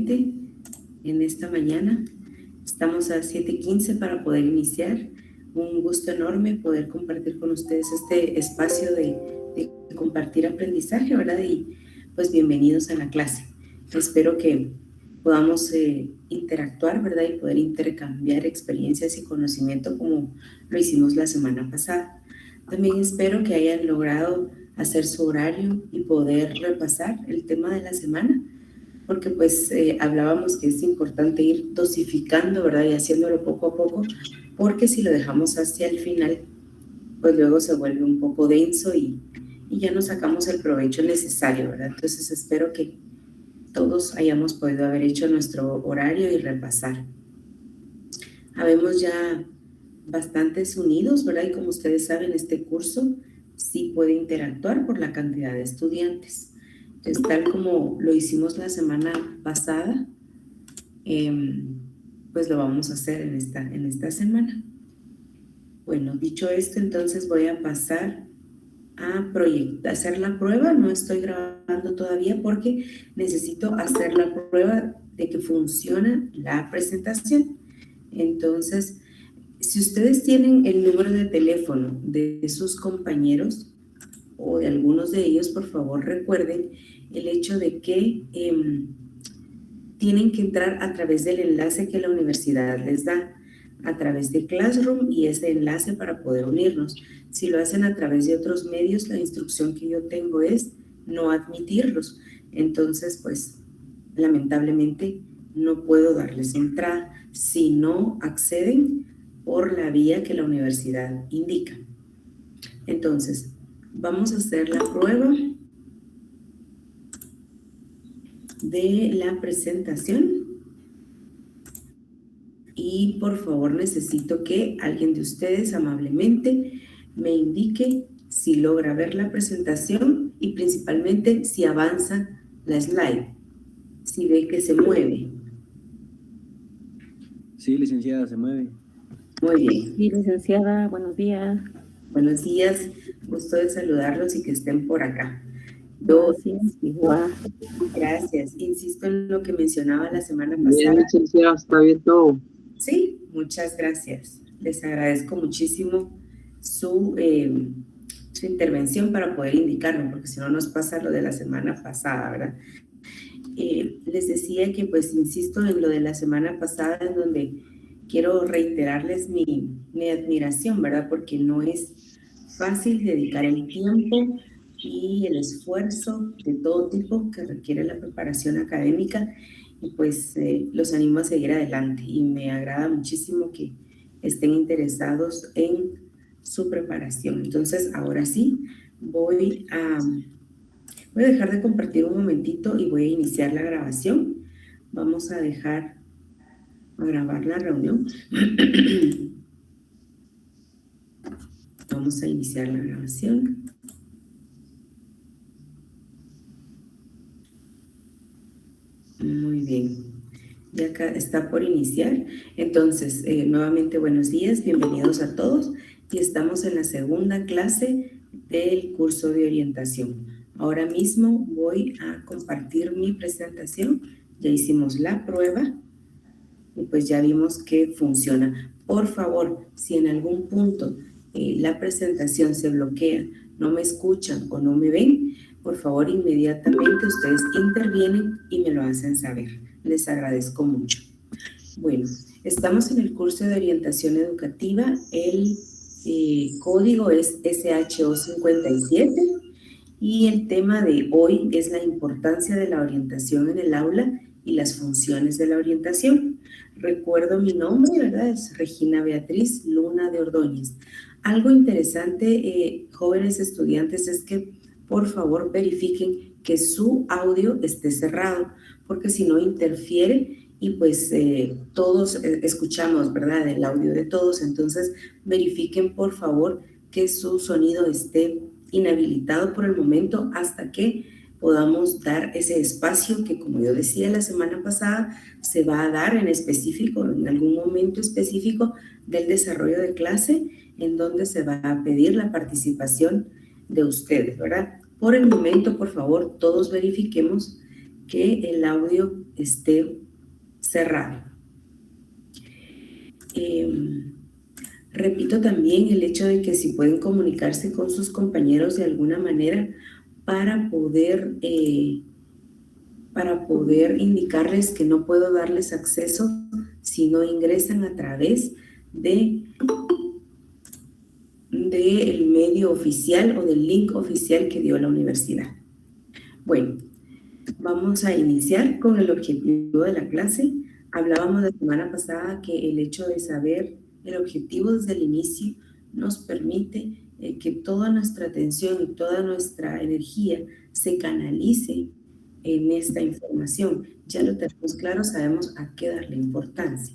amablemente en esta mañana. Estamos a 7:15 para poder iniciar. Un gusto enorme poder compartir con ustedes este espacio de compartir aprendizaje, ¿verdad? Y pues bienvenidos a la clase. Espero que podamos interactuar, ¿verdad? Y poder intercambiar experiencias y conocimiento como lo hicimos la semana pasada. También espero que hayan logrado hacer su horario y poder repasar el tema de la semana, porque pues hablábamos que es importante ir dosificando, ¿verdad? Y haciéndolo poco a poco, porque si lo dejamos hacia el final, pues luego se vuelve un poco denso y ya no sacamos el provecho necesario, ¿verdad? Entonces espero que todos hayamos podido haber hecho nuestro horario y repasar. Habemos ya bastantes unidos, ¿verdad? Y como ustedes saben, este curso sí puede interactuar por la cantidad de estudiantes. Entonces, tal como lo hicimos la semana pasada, pues lo vamos a hacer en esta semana. Bueno, dicho esto, entonces voy a pasar a hacer la prueba. No estoy grabando todavía porque necesito hacer la prueba de que funciona la presentación. Entonces, si ustedes tienen el número de teléfono de sus compañeros o de algunos de ellos, por favor recuerden el hecho de que tienen que entrar a través del enlace que la universidad les da, a través de Classroom, y ese enlace para poder unirnos. Si lo hacen a través de otros medios, la instrucción que yo tengo es no admitirlos. Entonces, pues, lamentablemente no puedo darles entrada si no acceden por la vía que la universidad indica. Entonces, vamos a hacer la prueba de la presentación. Y por favor necesito que alguien de ustedes amablemente me indique si logra ver la presentación y principalmente si avanza la slide, si ve que se mueve. Sí, licenciada, se mueve. Muy bien. Sí, licenciada, buenos días. Buenos días, gusto de saludarlos y que estén por acá. Gracias, igual. Gracias. Insisto en lo que mencionaba la semana pasada. Bien, licenciada, está bien todo. Sí, muchas gracias. Les agradezco muchísimo su intervención para poder indicarlo, porque si no nos pasa lo de la semana pasada, ¿verdad? Les decía que pues insisto en lo de la semana pasada, en donde quiero reiterarles mi admiración, ¿verdad? Porque no es fácil dedicar el tiempo y el esfuerzo de todo tipo que requiere la preparación académica, y pues los animo a seguir adelante, y me agrada muchísimo que estén interesados en su preparación. Entonces, ahora sí, voy a dejar de compartir un momentito y voy a iniciar la grabación. Vamos a dejar a grabar la reunión. Vamos a iniciar la grabación. Muy bien. Ya acá está por iniciar. Entonces, nuevamente buenos días, bienvenidos a todos. Y estamos en la segunda clase del curso de orientación. Ahora mismo voy a compartir mi presentación. Ya hicimos la prueba y pues ya vimos que funciona. Por favor, si en algún punto la presentación se bloquea, no me escuchan o no me ven, por favor inmediatamente ustedes intervienen y me lo hacen saber. Les agradezco mucho. Bueno, estamos en el curso de orientación educativa. El código es SHO57 y el tema de hoy es la importancia de la orientación en el aula y las funciones de la orientación. Recuerdo mi nombre, ¿verdad? Es Regina Beatriz Luna de Ordóñez. Algo interesante, jóvenes estudiantes, es que por favor verifiquen que su audio esté cerrado, porque si no interfiere y pues todos escuchamos, ¿verdad? El audio de todos. Entonces verifiquen por favor que su sonido esté inhabilitado por el momento hasta que podamos dar ese espacio que, como yo decía la semana pasada, se va a dar en específico, en algún momento específico del desarrollo de clase, en donde se va a pedir la participación de ustedes, ¿verdad? Por el momento, por favor, todos verifiquemos que el audio esté cerrado. Repito también el hecho de que si pueden comunicarse con sus compañeros de alguna manera para poder indicarles que no puedo darles acceso si no ingresan a través del medio oficial o del link oficial que dio la universidad. Bueno, vamos a iniciar con el objetivo de la clase. Hablábamos la semana pasada que el hecho de saber el objetivo desde el inicio nos permite que toda nuestra atención y toda nuestra energía se canalice en esta información. Ya lo tenemos claro, sabemos a qué darle importancia.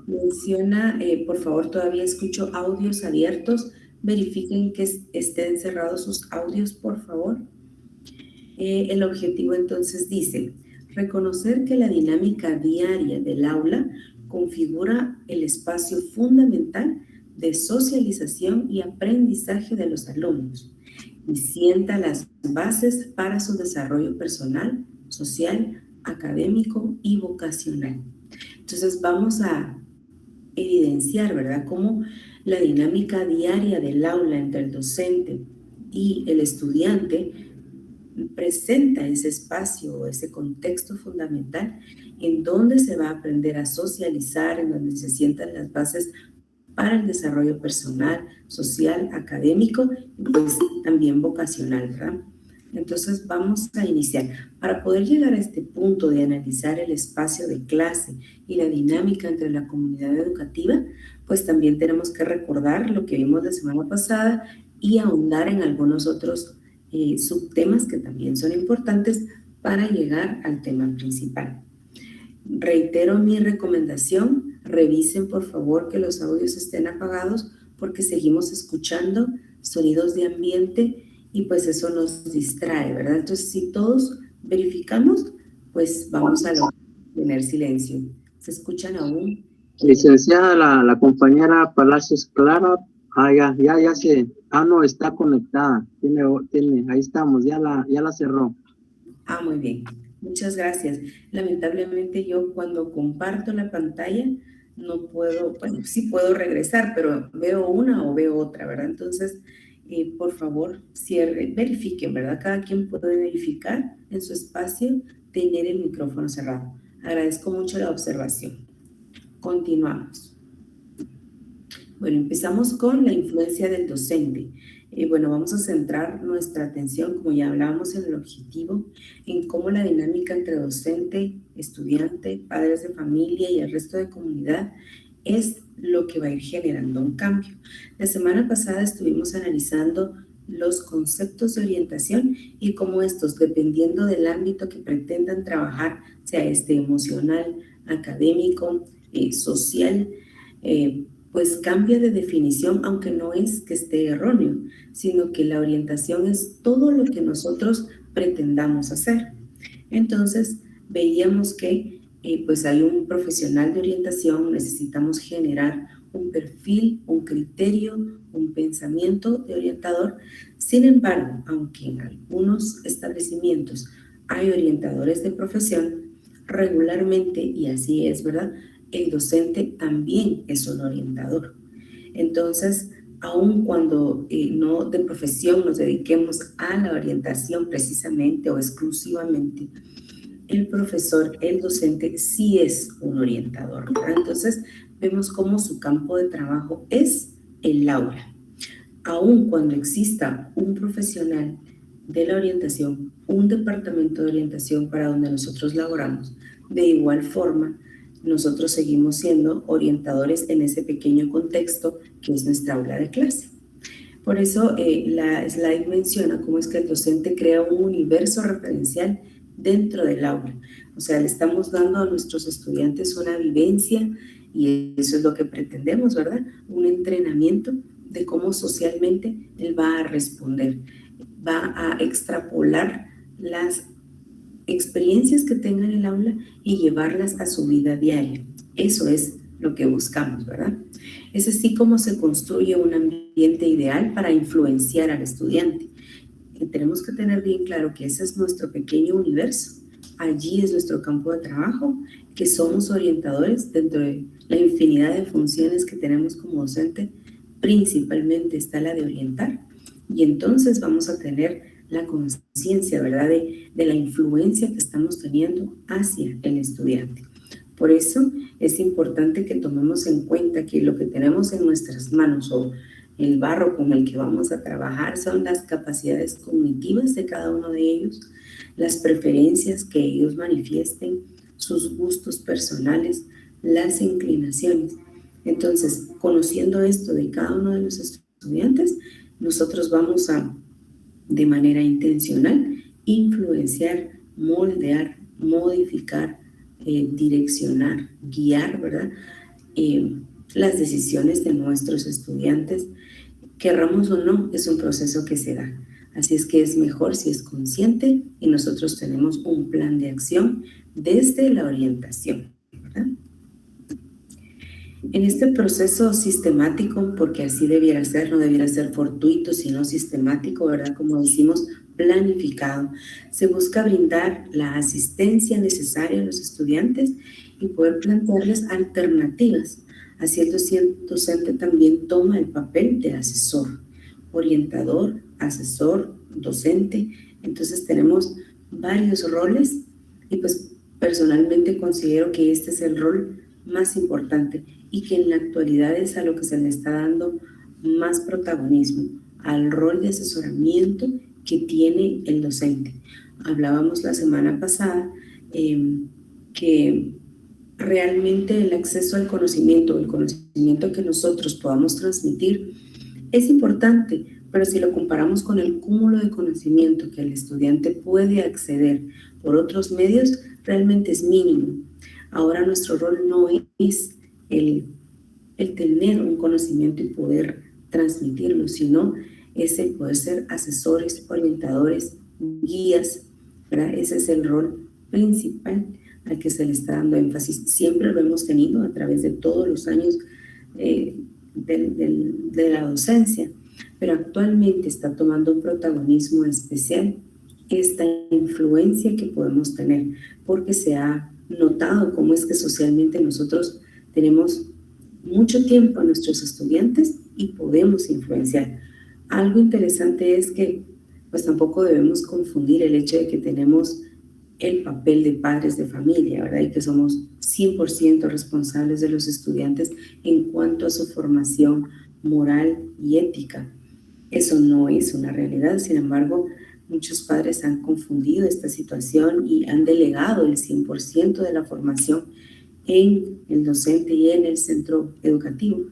Menciona, por favor, todavía escucho audios abiertos. Verifiquen que estén cerrados sus audios, por favor. El objetivo entonces dice, reconocer que la dinámica diaria del aula configura el espacio fundamental de socialización y aprendizaje de los alumnos y sienta las bases para su desarrollo personal, social, académico y vocacional. Entonces vamos a evidenciar, ¿verdad?, cómo la dinámica diaria del aula entre el docente y el estudiante presenta ese espacio, ese contexto fundamental en donde se va a aprender a socializar, en donde se sientan las bases para el desarrollo personal, social, académico y pues también vocacional, ¿verdad? Entonces vamos a iniciar. Para poder llegar a este punto de analizar el espacio de clase y la dinámica entre la comunidad educativa, pues también tenemos que recordar lo que vimos la semana pasada y ahondar en algunos otros subtemas que también son importantes para llegar al tema principal. Reitero mi recomendación, revisen por favor que los audios estén apagados porque seguimos escuchando sonidos de ambiente y pues eso nos distrae, ¿verdad? Entonces si todos verificamos, pues vamos a tener silencio. ¿Se escuchan aún? Licenciada, la compañera Palacios Clara, ya se, no, está conectada, tiene, ahí estamos, ya la cerró. Muy bien, muchas gracias. Lamentablemente yo cuando comparto la pantalla no puedo, bueno, sí puedo regresar, pero veo una o veo otra, ¿verdad? Entonces, por favor, verifiquen, ¿verdad? Cada quien puede verificar en su espacio tener el micrófono cerrado. Agradezco mucho la observación. Continuamos. Bueno, empezamos con la influencia del docente. Bueno, vamos a centrar nuestra atención, como ya hablábamos en el objetivo, en cómo la dinámica entre docente, estudiante, padres de familia y el resto de comunidad es lo que va a ir generando un cambio. La semana pasada estuvimos analizando los conceptos de orientación y cómo estos, dependiendo del ámbito que pretendan trabajar, sea emocional, académico, social, pues cambia de definición, aunque no es que esté erróneo, sino que la orientación es todo lo que nosotros pretendamos hacer. Entonces, veíamos que pues hay un profesional de orientación, necesitamos generar un perfil, un criterio, un pensamiento de orientador. Sin embargo, aunque en algunos establecimientos hay orientadores de profesión, regularmente, y así es, ¿verdad?, el docente también es un orientador. Entonces, aun cuando no de profesión nos dediquemos a la orientación precisamente o exclusivamente, el profesor, el docente, sí es un orientador, ¿verdad? Entonces, vemos cómo su campo de trabajo es el aula. Aun cuando exista un profesional de la orientación, un departamento de orientación para donde nosotros laboramos, de igual forma, nosotros seguimos siendo orientadores en ese pequeño contexto que es nuestra aula de clase. Por eso la slide menciona cómo es que el docente crea un universo referencial dentro del aula. O sea, le estamos dando a nuestros estudiantes una vivencia y eso es lo que pretendemos, ¿verdad? Un entrenamiento de cómo socialmente él va a responder, va a extrapolar las experiencias que tenga en el aula y llevarlas a su vida diaria. Eso es lo que buscamos, ¿verdad? Es así como se construye un ambiente ideal para influenciar al estudiante. Y tenemos que tener bien claro que ese es nuestro pequeño universo, allí es nuestro campo de trabajo, que somos orientadores dentro de la infinidad de funciones que tenemos como docente. Principalmente está la de orientar, y entonces vamos a tener la conciencia, ¿verdad?, de la influencia que estamos teniendo hacia el estudiante. Por eso es importante que tomemos en cuenta que lo que tenemos en nuestras manos o el barro con el que vamos a trabajar son las capacidades cognitivas de cada uno de ellos, las preferencias que ellos manifiesten, sus gustos personales, las inclinaciones. Entonces, conociendo esto de cada uno de los estudiantes, nosotros vamos a, de manera intencional, influenciar, moldear, modificar, direccionar, guiar, ¿verdad?, las decisiones de nuestros estudiantes. Querramos o no, es un proceso que se da. Así es que es mejor si es consciente y nosotros tenemos un plan de acción desde la orientación, ¿verdad? En este proceso sistemático, porque así debiera ser, no debiera ser fortuito, sino sistemático, ¿verdad?, como decimos, planificado, se busca brindar la asistencia necesaria a los estudiantes y poder plantearles alternativas. Así el docente también toma el papel de asesor, orientador, asesor, docente. Entonces tenemos varios roles y pues personalmente considero que este es el rol más importante y que en la actualidad es a lo que se le está dando más protagonismo, al rol de asesoramiento que tiene el docente. Hablábamos la semana pasada que realmente el acceso al conocimiento, el conocimiento que nosotros podamos transmitir es importante, pero si lo comparamos con el cúmulo de conocimiento que el estudiante puede acceder por otros medios, realmente es mínimo. Ahora nuestro rol no es el tener un conocimiento y poder transmitirlo, sino es el poder ser asesores, orientadores, guías, ¿verdad? Ese es el rol principal al que se le está dando énfasis. Siempre lo hemos tenido a través de todos los años de la docencia, pero actualmente está tomando un protagonismo especial esta influencia que podemos tener, porque se ha notado cómo es que socialmente nosotros tenemos mucho tiempo a nuestros estudiantes y podemos influenciar. Algo interesante es que pues tampoco debemos confundir el hecho de que tenemos el papel de padres de familia, ¿verdad? Y que somos 100% responsables de los estudiantes en cuanto a su formación moral y ética. Eso no es una realidad. Sin embargo, muchos padres han confundido esta situación y han delegado el 100% de la formación en el docente y en el centro educativo.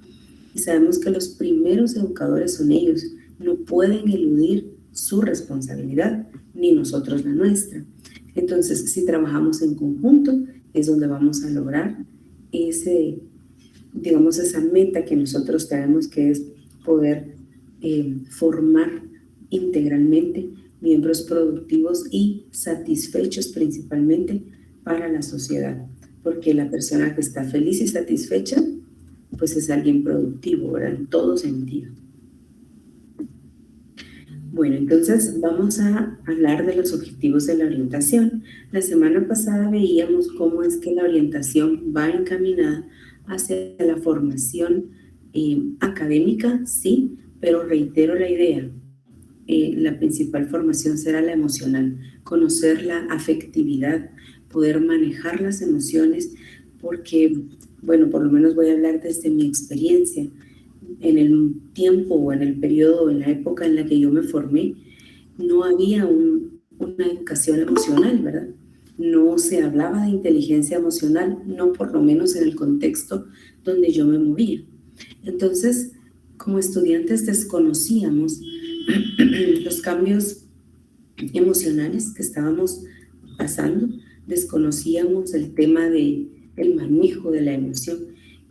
Y sabemos que los primeros educadores son ellos. No pueden eludir su responsabilidad, ni nosotros la nuestra. Entonces, si trabajamos en conjunto, es donde vamos a lograr esa meta que nosotros tenemos, que es poder formar integralmente miembros productivos y satisfechos principalmente para la sociedad, porque la persona que está feliz y satisfecha, pues es alguien productivo, ¿verdad? En todo sentido. Bueno, entonces vamos a hablar de los objetivos de la orientación. La semana pasada veíamos cómo es que la orientación va encaminada hacia la formación académica, sí, pero reitero la idea. La principal formación será la emocional, conocer la afectividad, poder manejar las emociones, porque, bueno, por lo menos voy a hablar desde mi experiencia. En el tiempo o en el periodo, en la época en la que yo me formé, no había una educación emocional, ¿verdad? No se hablaba de inteligencia emocional, no por lo menos en el contexto donde yo me movía. Entonces, como estudiantes desconocíamos los cambios emocionales que estábamos pasando, desconocíamos el tema del manejo de la emoción,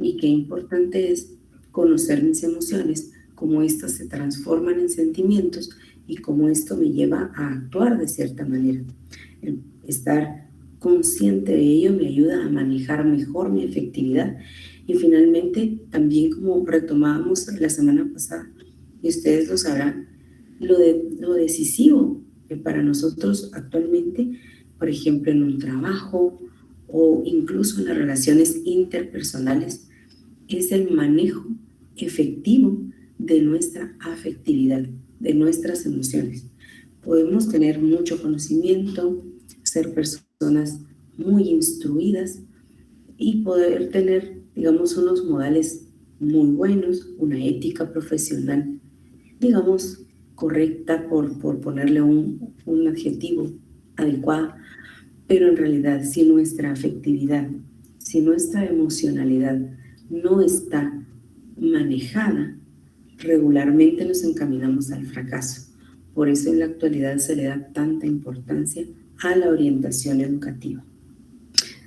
y qué importante es conocer mis emociones, cómo estas se transforman en sentimientos y cómo esto me lleva a actuar de cierta manera. Estar consciente de ello me ayuda a manejar mejor mi efectividad. Y finalmente, también como retomábamos la semana pasada, y ustedes lo sabrán, lo decisivo que para nosotros actualmente por ejemplo, en un trabajo o incluso en las relaciones interpersonales, es el manejo efectivo de nuestra afectividad, de nuestras emociones. Podemos tener mucho conocimiento, ser personas muy instruidas y poder tener, digamos, unos modales muy buenos, una ética profesional, digamos, correcta por ponerle un adjetivo adecuado, pero en realidad si nuestra afectividad, si nuestra emocionalidad no está manejada, regularmente nos encaminamos al fracaso. Por eso en la actualidad se le da tanta importancia a la orientación educativa.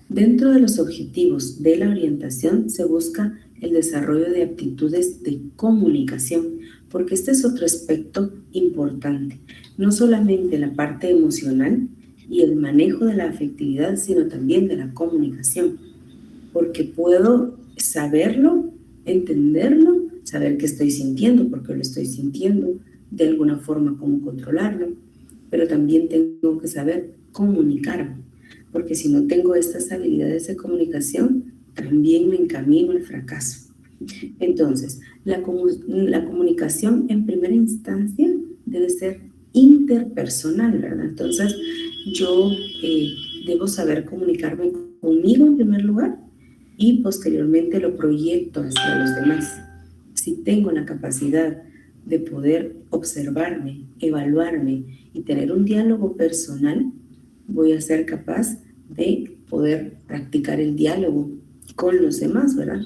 Dentro de los objetivos de la orientación se busca el desarrollo de aptitudes de comunicación, porque este es otro aspecto importante. No solamente la parte emocional y el manejo de la afectividad, sino también de la comunicación, porque puedo saberlo, entenderlo, saber qué estoy sintiendo, porque lo estoy sintiendo, de alguna forma cómo controlarlo, pero también tengo que saber comunicarme, porque si no tengo estas habilidades de comunicación, también me encamino al fracaso. Entonces, la comunicación en primera instancia debe ser interpersonal, ¿verdad? Entonces, yo debo saber comunicarme conmigo en primer lugar y posteriormente lo proyecto hacia los demás. Si tengo la capacidad de poder observarme, evaluarme y tener un diálogo personal, voy a ser capaz de poder practicar el diálogo con los demás, ¿verdad?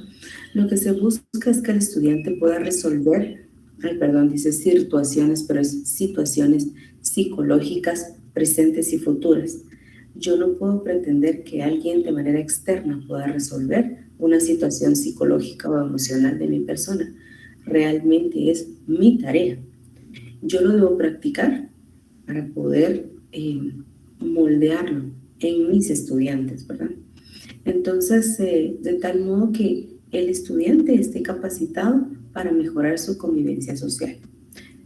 Lo que se busca es que el estudiante pueda resolver, dice situaciones, pero es situaciones psicológicas presentes y futuras. Yo no puedo pretender que alguien de manera externa pueda resolver una situación psicológica o emocional de mi persona. Realmente es mi tarea. Yo lo debo practicar para poder moldearlo en mis estudiantes, ¿verdad? Entonces, de tal modo que el estudiante esté capacitado para mejorar su convivencia social.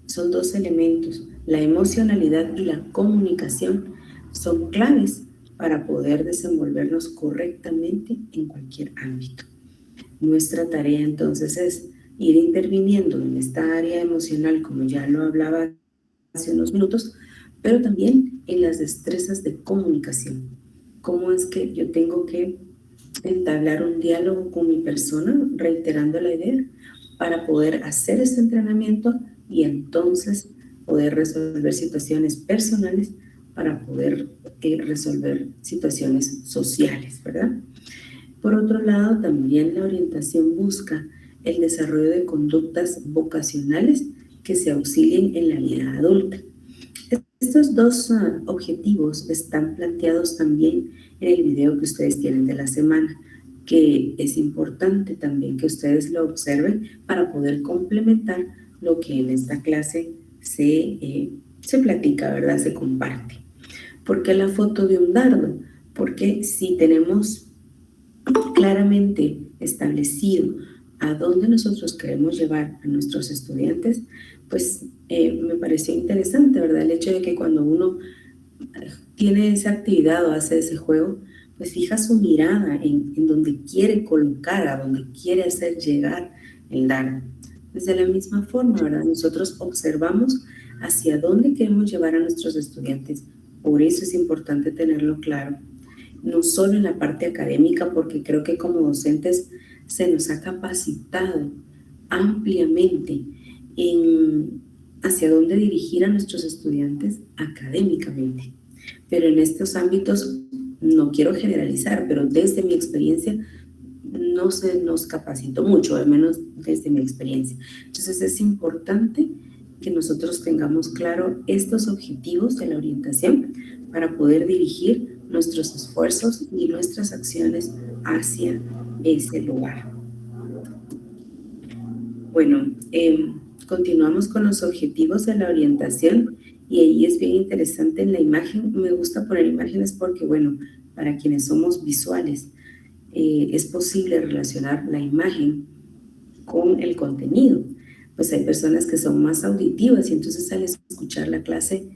Son dos elementos, la emocionalidad y la comunicación son claves para poder desenvolvernos correctamente en cualquier ámbito. Nuestra tarea entonces es ir interviniendo en esta área emocional, como ya lo hablaba hace unos minutos, pero también en las destrezas de comunicación. ¿Cómo es que yo tengo que entablar un diálogo con mi persona, reiterando la idea, para poder hacer este entrenamiento y entonces poder resolver situaciones personales para poder resolver situaciones sociales, ¿verdad? Por otro lado, también la orientación busca el desarrollo de conductas vocacionales que se auxilien en la vida adulta. Estos dos objetivos están planteados también en el video que ustedes tienen de la semana, que es importante también que ustedes lo observen para poder complementar lo que en esta clase se platica, ¿verdad? Se comparte. ¿Por qué la foto de un dardo? Porque si tenemos claramente establecido a dónde nosotros queremos llevar a nuestros estudiantes, pues me pareció interesante, ¿verdad? El hecho de que cuando uno tiene esa actividad o hace ese juego, pues fija su mirada en donde quiere colocar, a donde quiere hacer llegar el dardo. Pues de la misma forma, ¿verdad? Nosotros observamos hacia dónde queremos llevar a nuestros estudiantes. Por eso es importante tenerlo claro. No solo en la parte académica, porque creo que como docentes se nos ha capacitado ampliamente en hacia dónde dirigir a nuestros estudiantes académicamente. Pero en estos ámbitos, no quiero generalizar, pero desde mi experiencia no se nos capacitó mucho, al menos desde mi experiencia. Entonces es importante que nosotros tengamos claro estos objetivos de la orientación para poder dirigir nuestros esfuerzos y nuestras acciones hacia ese lugar. Bueno, continuamos con los objetivos de la orientación y ahí es bien interesante en la imagen. Me gusta poner imágenes porque, bueno, para quienes somos visuales, es posible relacionar la imagen con el contenido. Pues hay personas que son más auditivas y entonces al escuchar la clase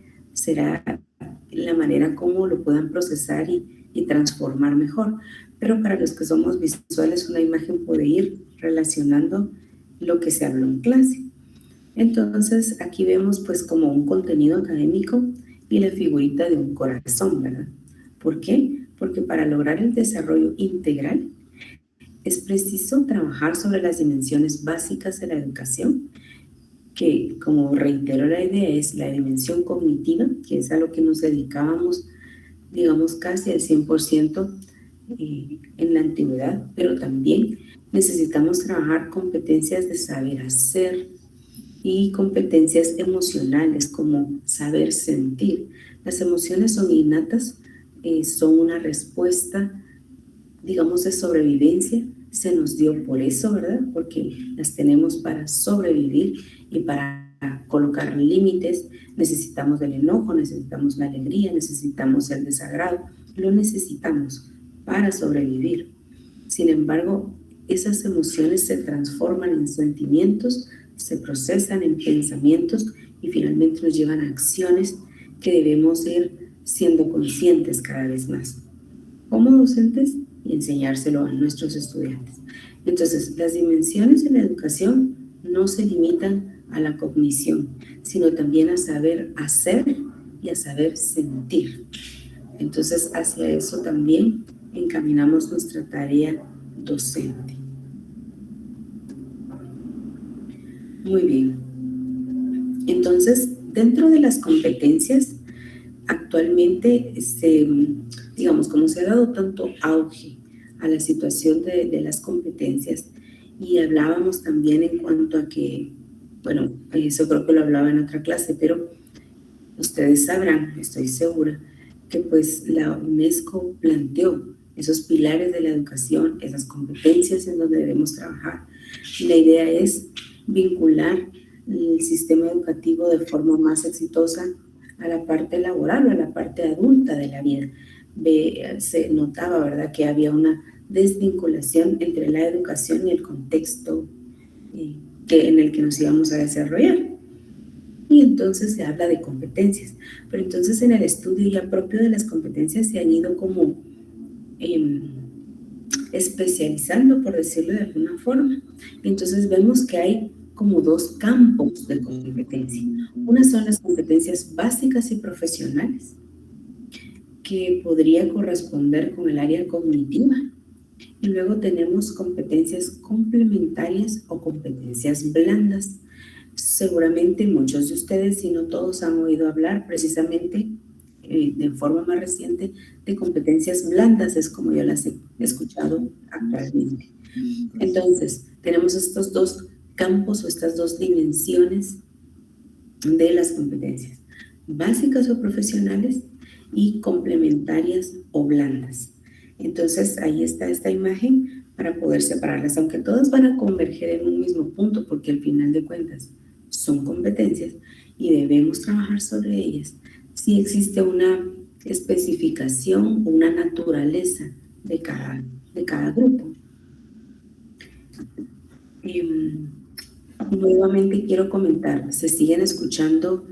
la manera como lo puedan procesar y transformar mejor. Pero para los que somos visuales, una imagen puede ir relacionando lo que se habló en clase. Entonces, aquí vemos pues como un contenido académico y la figurita de un corazón, ¿verdad? ¿Por qué? Porque para lograr el desarrollo integral es preciso trabajar sobre las dimensiones básicas de la educación, que, como reitero la idea, es la dimensión cognitiva, que es a lo que nos dedicábamos, digamos, casi al 100% en la antigüedad, pero también necesitamos trabajar competencias de saber hacer y competencias emocionales como saber sentir. Las emociones son innatas, son una respuesta, digamos, de sobrevivencia. Se nos dio por eso, ¿verdad? Porque las tenemos para sobrevivir y para colocar límites. Necesitamos el enojo, necesitamos la alegría, necesitamos el desagrado. Lo necesitamos para sobrevivir. Sin embargo, esas emociones se transforman en sentimientos, se procesan en pensamientos y finalmente nos llevan a acciones que debemos ir siendo conscientes cada vez más como docentes y enseñárselo a nuestros estudiantes. Entonces, las dimensiones en la educación no se limitan a la cognición, sino también a saber hacer y a saber sentir. Entonces, hacia eso también encaminamos nuestra tarea docente. Muy bien. Entonces, dentro de las competencias, actualmente, digamos, como se ha dado tanto auge a la situación de las competencias, y hablábamos también en cuanto a que, bueno, eso creo que lo hablaba en otra clase, pero ustedes sabrán, estoy segura, que pues la UNESCO planteó esos pilares de la educación, esas competencias en donde debemos trabajar. Y la idea es vincular el sistema educativo de forma más exitosa a la parte laboral o a la parte adulta de la vida. Se notaba, ¿verdad?, que había una desvinculación entre la educación y el contexto en el que nos íbamos a desarrollar. Y entonces se habla de competencias. Pero entonces en el estudio ya propio de las competencias se han ido como especializando, por decirlo de alguna forma. Y entonces vemos que hay como dos campos de competencia. Una son las competencias básicas y profesionales, que podría corresponder con el área cognitiva. Y luego tenemos competencias complementarias o competencias blandas. Seguramente muchos de ustedes, si no todos, han oído hablar precisamente de forma más reciente de competencias blandas, es como yo las he escuchado actualmente. Entonces, tenemos estos dos campos o estas dos dimensiones de las competencias, básicas o profesionales y complementarias o blandas. Entonces, ahí está esta imagen para poder separarlas, aunque todas van a converger en un mismo punto, porque al final de cuentas son competencias y debemos trabajar sobre ellas. Sí existe una especificación, una naturaleza de cada grupo. Nuevamente quiero comentar, se siguen escuchando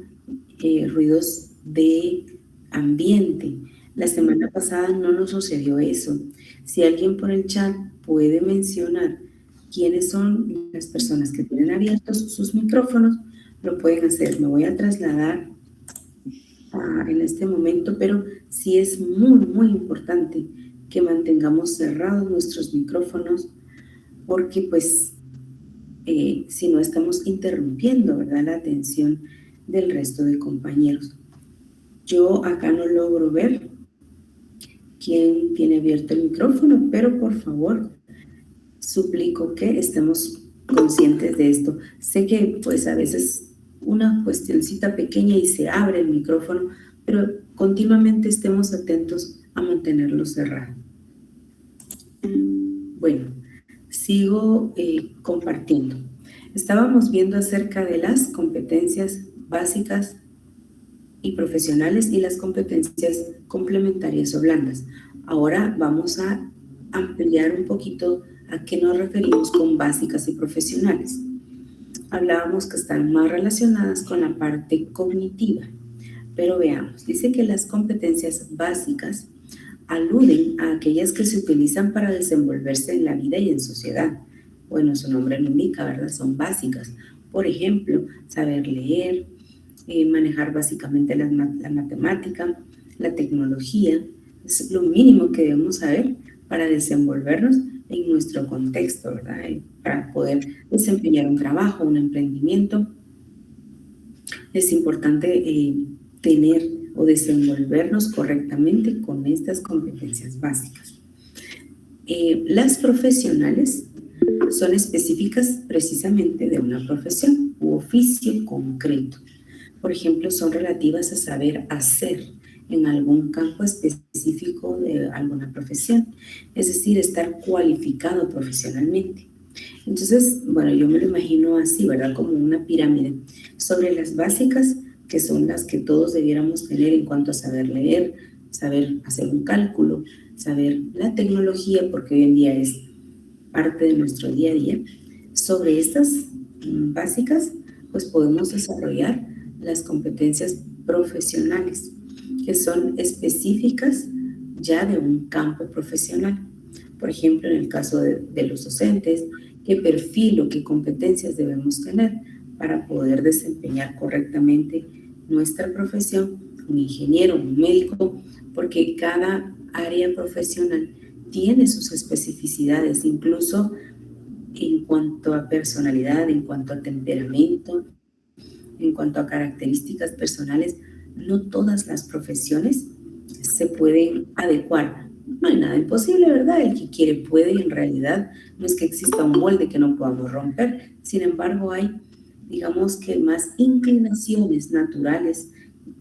ruidos de ambiente. La semana pasada no nos sucedió eso. Si alguien por el chat puede mencionar quiénes son las personas que tienen abiertos sus micrófonos, lo pueden hacer. Me voy a trasladar en este momento, pero sí es muy, muy importante que mantengamos cerrados nuestros micrófonos, porque pues si no estamos interrumpiendo, ¿verdad?, la atención del resto de compañeros. Yo acá no logro ver quién tiene abierto el micrófono, pero por favor, suplico que estemos conscientes de esto. Sé que pues a veces una cuestioncita pequeña y se abre el micrófono, pero continuamente estemos atentos a mantenerlo cerrado. Bueno, sigo compartiendo. Estábamos viendo acerca de las competencias básicas y profesionales y las competencias complementarias o blandas. Ahora vamos a ampliar un poquito a qué nos referimos con básicas y profesionales. Hablábamos que están más relacionadas con la parte cognitiva. Pero veamos, dice que las competencias básicas aluden a aquellas que se utilizan para desenvolverse en la vida y en sociedad. Bueno, su nombre lo indica, ¿verdad? Son básicas. Por ejemplo, saber leer, manejar básicamente la matemática, la tecnología. Es lo mínimo que debemos saber para desenvolvernos en nuestro contexto, ¿verdad? Para poder desempeñar un trabajo, un emprendimiento. Es importante tener o desenvolvernos correctamente con estas competencias básicas. Las profesionales son específicas precisamente de una profesión u oficio concreto. Por ejemplo, son relativas a saber hacer en algún campo específico de alguna profesión, es decir, estar cualificado profesionalmente. Entonces, bueno, yo me lo imagino así, ¿verdad? Como una pirámide. Sobre las básicas, que son las que todos debiéramos tener en cuanto a saber leer, saber hacer un cálculo, saber la tecnología, porque hoy en día es parte de nuestro día a día. Sobre estas básicas, pues podemos desarrollar las competencias profesionales, que son específicas ya de un campo profesional. Por ejemplo, en el caso de los docentes, qué perfil o qué competencias debemos tener para poder desempeñar correctamente nuestra profesión, un ingeniero, un médico, porque cada área profesional tiene sus especificidades, incluso en cuanto a personalidad, en cuanto a temperamento, en cuanto a características personales. No todas las profesiones se pueden adecuar. No hay nada imposible, ¿verdad? El que quiere puede, y en realidad no es que exista un molde que no podamos romper. Sin embargo, hay, digamos que más inclinaciones naturales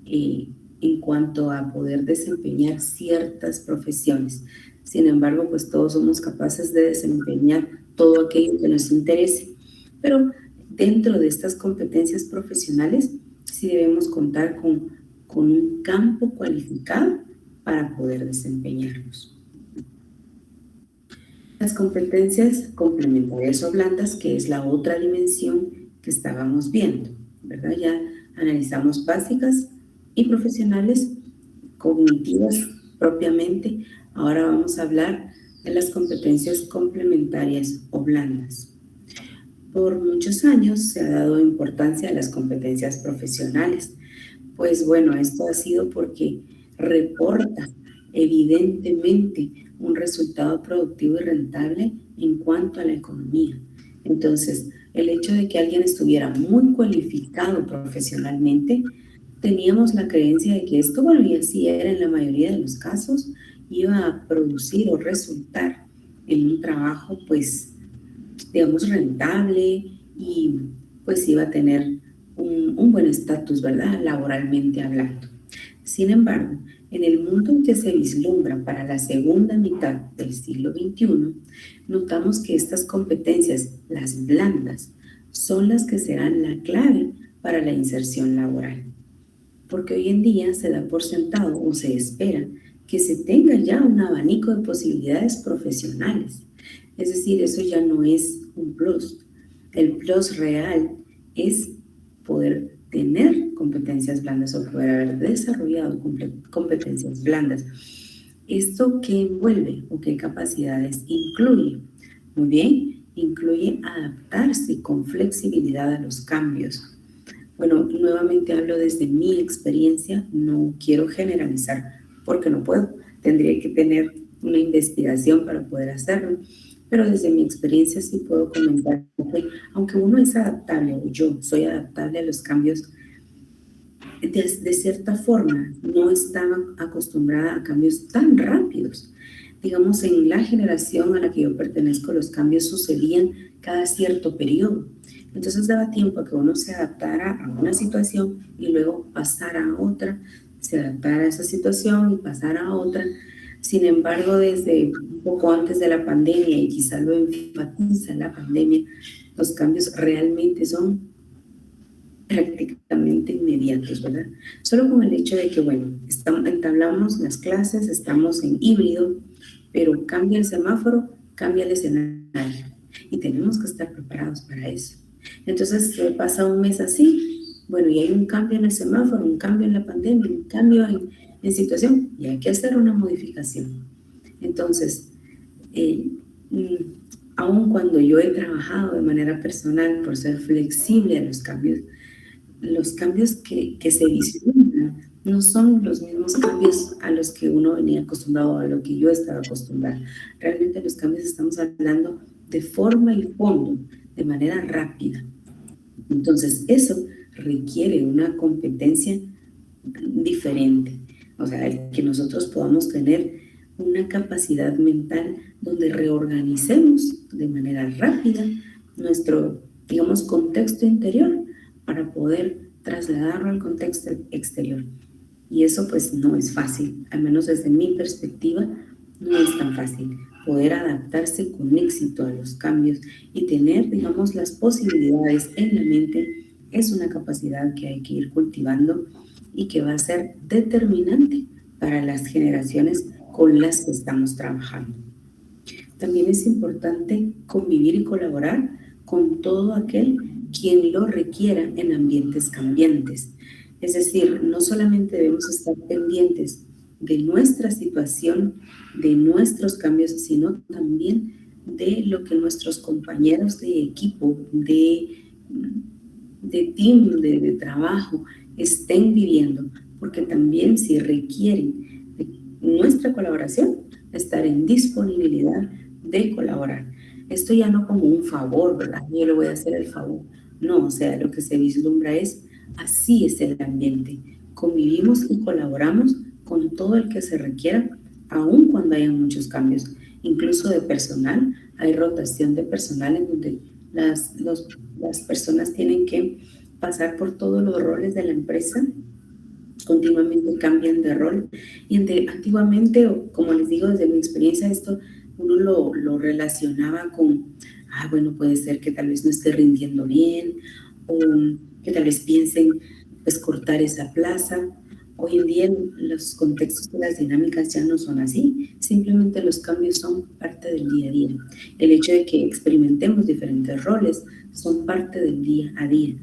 en cuanto a poder desempeñar ciertas profesiones. Sin embargo, pues todos somos capaces de desempeñar todo aquello que nos interese. Pero dentro de estas competencias profesionales, sí debemos contar con un campo cualificado para poder desempeñarnos. Las competencias complementarias o blandas, que es la otra dimensión que estábamos viendo, ¿verdad? Ya analizamos básicas y profesionales, cognitivas propiamente. Ahora vamos a hablar de las competencias complementarias o blandas. Por muchos años se ha dado importancia a las competencias profesionales. Pues bueno, esto ha sido porque reporta evidentemente un resultado productivo y rentable en cuanto a la economía. Entonces, el hecho de que alguien estuviera muy cualificado profesionalmente, teníamos la creencia de que esto, bueno, y así era en la mayoría de los casos, iba a producir o resultar en un trabajo, pues, digamos, rentable y pues iba a tener un buen estatus, ¿verdad? Laboralmente hablando. Sin embargo, en el mundo en que se vislumbra para la segunda mitad del siglo XXI, notamos que estas competencias, las blandas, son las que serán la clave para la inserción laboral. Porque hoy en día se da por sentado o se espera que se tenga ya un abanico de posibilidades profesionales. Es decir, eso ya no es un plus. El plus real es poder tener competencias blandas o poder haber desarrollado competencias blandas. ¿Esto qué envuelve o qué capacidades incluye? Muy bien, incluye adaptarse con flexibilidad a los cambios. Bueno, nuevamente hablo desde mi experiencia, no quiero generalizar porque no puedo. Tendría que tener una investigación para poder hacerlo. Pero desde mi experiencia sí puedo comentar que aunque uno es adaptable, o yo soy adaptable a los cambios, de cierta forma no estaba acostumbrada a cambios tan rápidos. Digamos, en la generación a la que yo pertenezco, los cambios sucedían cada cierto periodo. Entonces daba tiempo a que uno se adaptara a una situación y luego pasara a otra, se adaptara a esa situación y pasara a otra. Sin embargo, desde un poco antes de la pandemia, y quizás lo enfatiza la pandemia, los cambios realmente son prácticamente inmediatos, ¿verdad? Solo con el hecho de que, bueno, entablamos las clases, estamos en híbrido, pero cambia el semáforo, cambia el escenario y tenemos que estar preparados para eso. Entonces, pasa un mes así bueno, y hay un cambio en el semáforo, un cambio en la pandemia, un cambio en situación, y hay que hacer una modificación. Entonces, aun cuando yo he trabajado de manera personal por ser flexible a los cambios que se vislumbran no son los mismos cambios a los que uno venía acostumbrado, a lo que yo estaba acostumbrada. Realmente los cambios estamos hablando de forma y fondo, de manera rápida. Entonces, eso requiere una competencia diferente. O sea, el que nosotros podamos tener una capacidad mental donde reorganicemos de manera rápida nuestro, digamos, contexto interior para poder trasladarlo al contexto exterior. Y eso pues no es fácil, al menos desde mi perspectiva, no es tan fácil poder adaptarse con éxito a los cambios y tener, digamos, las posibilidades en la mente. Es una capacidad que hay que ir cultivando y que va a ser determinante para las generaciones con las que estamos trabajando. También es importante convivir y colaborar con todo aquel quien lo requiera en ambientes cambiantes. Es decir, no solamente debemos estar pendientes de nuestra situación, de nuestros cambios, sino también de lo que nuestros compañeros de equipo, de team, de trabajo, estén viviendo, porque también si requieren de nuestra colaboración, estar en disponibilidad de colaborar. Esto ya no como un favor, ¿verdad? Yo le voy a hacer el favor. No, o sea, lo que se vislumbra es, así es el ambiente. Convivimos y colaboramos con todo el que se requiera, aun cuando haya muchos cambios, incluso de personal. Hay rotación de personal en donde las personas tienen que pasar por todos los roles de la empresa, continuamente cambian de rol. Y antiguamente, o como les digo desde mi experiencia, esto uno lo relacionaba con, bueno, puede ser que tal vez no esté rindiendo bien, o que tal vez piensen pues cortar esa plaza. Hoy en día los contextos y las dinámicas ya no son así, simplemente los cambios son parte del día a día. El hecho de que experimentemos diferentes roles son parte del día a día.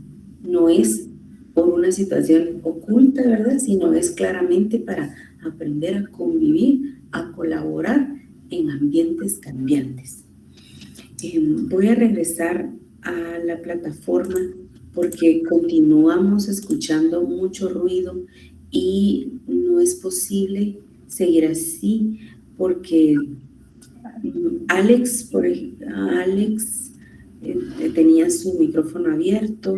No es por una situación oculta, ¿verdad? Sino es claramente para aprender a convivir, a colaborar en ambientes cambiantes. Voy a regresar a la plataforma porque continuamos escuchando mucho ruido y no es posible seguir así porque Alex tenía su micrófono abierto.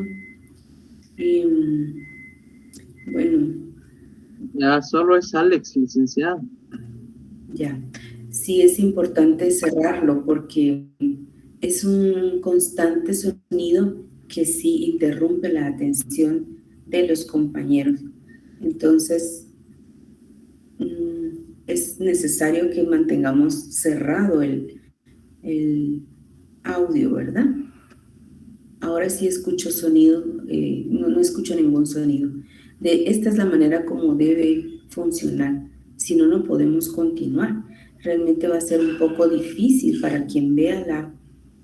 Bueno. Ya solo es Alex, licenciado. Ya. Sí es importante cerrarlo porque es un constante sonido que sí interrumpe la atención de los compañeros. Entonces, es necesario que mantengamos cerrado el audio, ¿verdad? Ahora sí escucho sonido, no escucho ningún sonido. Esta es la manera como debe funcionar, si no, no podemos continuar. Realmente va a ser un poco difícil para quien vea la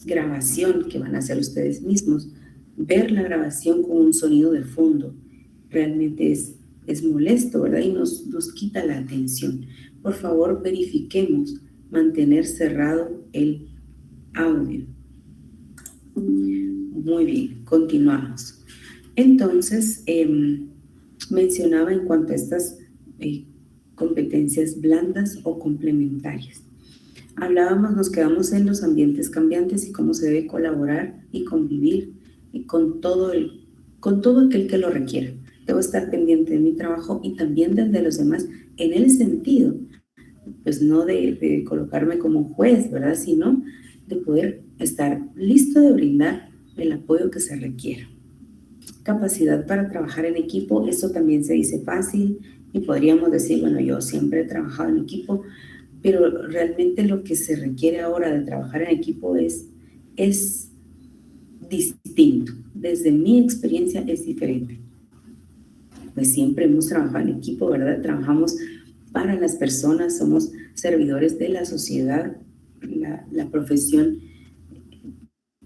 grabación que van a hacer ustedes mismos, ver la grabación con un sonido de fondo. Realmente es molesto, ¿verdad? Y nos quita la atención. Por favor, verifiquemos mantener cerrado el audio. Muy bien, continuamos. Entonces, mencionaba en cuanto a estas competencias blandas o complementarias. Hablábamos, nos quedamos en los ambientes cambiantes y cómo se debe colaborar y convivir con todo aquel que lo requiera. Debo estar pendiente de mi trabajo y también del de los demás, en el sentido, pues no de colocarme como juez, ¿verdad? Sino de poder estar listo de brindar el apoyo que se requiera. Capacidad para trabajar en equipo, eso también se dice fácil y podríamos decir, bueno, yo siempre he trabajado en equipo, pero realmente lo que se requiere ahora de trabajar en equipo es distinto. Desde mi experiencia es diferente. Pues siempre hemos trabajado en equipo, ¿verdad? Trabajamos para las personas, somos servidores de la sociedad, la profesión,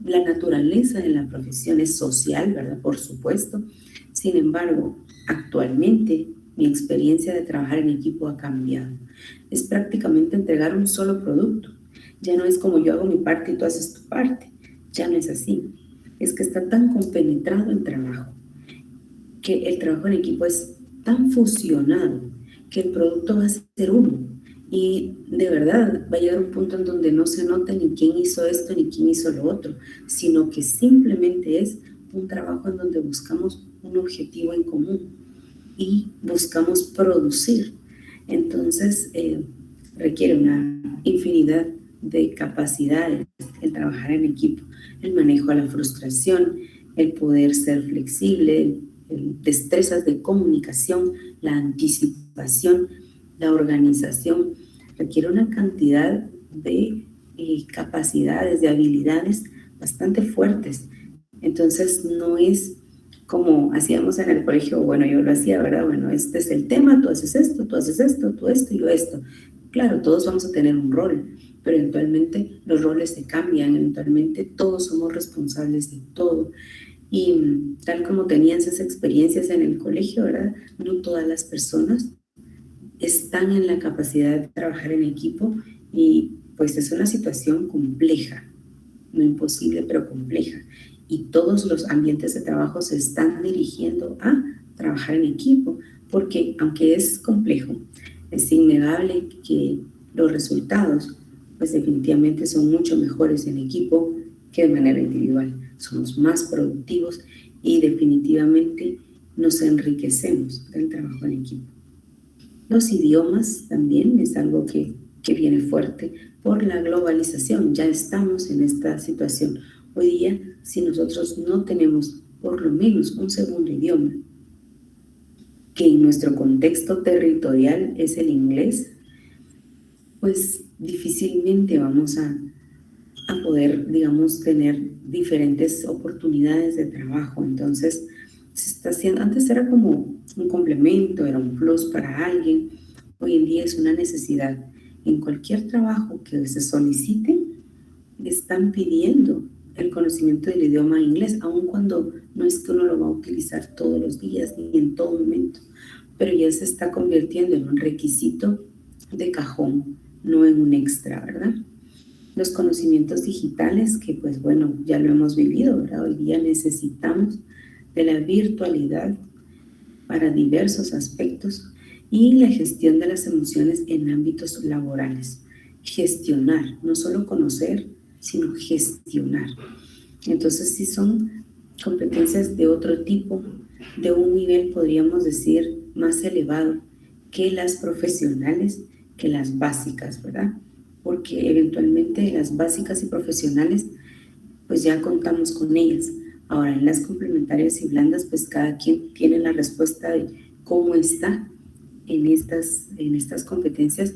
la naturaleza de la profesión es social, ¿verdad? Por supuesto. Sin embargo, actualmente mi experiencia de trabajar en equipo ha cambiado. Es prácticamente entregar un solo producto. Ya no es como yo hago mi parte y tú haces tu parte. Ya no es así. Es que está tan compenetrado el trabajo, que el trabajo en equipo es tan fusionado, que el producto va a ser uno. Y de verdad va a llegar un punto en donde no se nota ni quién hizo esto ni quién hizo lo otro, sino que simplemente es un trabajo en donde buscamos un objetivo en común y buscamos producir. Entonces, requiere una infinidad de capacidades el trabajar en equipo, el manejo a la frustración, el poder ser flexible, destrezas de comunicación, la anticipación, la organización. Requiere una cantidad de capacidades, de habilidades bastante fuertes. Entonces, no es como hacíamos en el colegio, bueno, yo lo hacía, ¿verdad? Bueno, este es el tema, tú haces esto, tú haces esto, tú esto y yo esto. Claro, todos vamos a tener un rol, pero eventualmente los roles se cambian, eventualmente todos somos responsables de todo. Y tal como tenían esas experiencias en el colegio, ¿verdad? No todas las personas están en la capacidad de trabajar en equipo y pues es una situación compleja, no imposible, pero compleja. Y todos los ambientes de trabajo se están dirigiendo a trabajar en equipo, porque aunque es complejo, es innegable que los resultados, pues definitivamente son mucho mejores en equipo que de manera individual. Somos más productivos y definitivamente nos enriquecemos del trabajo en equipo. Los idiomas también es algo que viene fuerte por la globalización. Ya estamos en esta situación. Hoy día, si nosotros no tenemos por lo menos un segundo idioma, que en nuestro contexto territorial es el inglés, pues difícilmente vamos a poder, digamos, tener diferentes oportunidades de trabajo. Entonces, se está haciendo, antes era como un complemento, era un plus para alguien. Hoy en día es una necesidad. En cualquier trabajo que se solicite, están pidiendo el conocimiento del idioma inglés, aun cuando no es que uno lo va a utilizar todos los días ni en todo momento, pero ya se está convirtiendo en un requisito de cajón, no en un extra, ¿verdad? Los conocimientos digitales, que pues bueno, ya lo hemos vivido, ¿verdad? Hoy día necesitamos de la virtualidad para diversos aspectos y la gestión de las emociones en ámbitos laborales. Gestionar, no solo conocer, sino gestionar. Entonces, sí son competencias de otro tipo, de un nivel, podríamos decir, más elevado que las profesionales, que las básicas, ¿verdad? Porque eventualmente las básicas y profesionales, pues ya contamos con ellas. Ahora, en las complementarias y blandas, pues cada quien tiene la respuesta de cómo está en estas competencias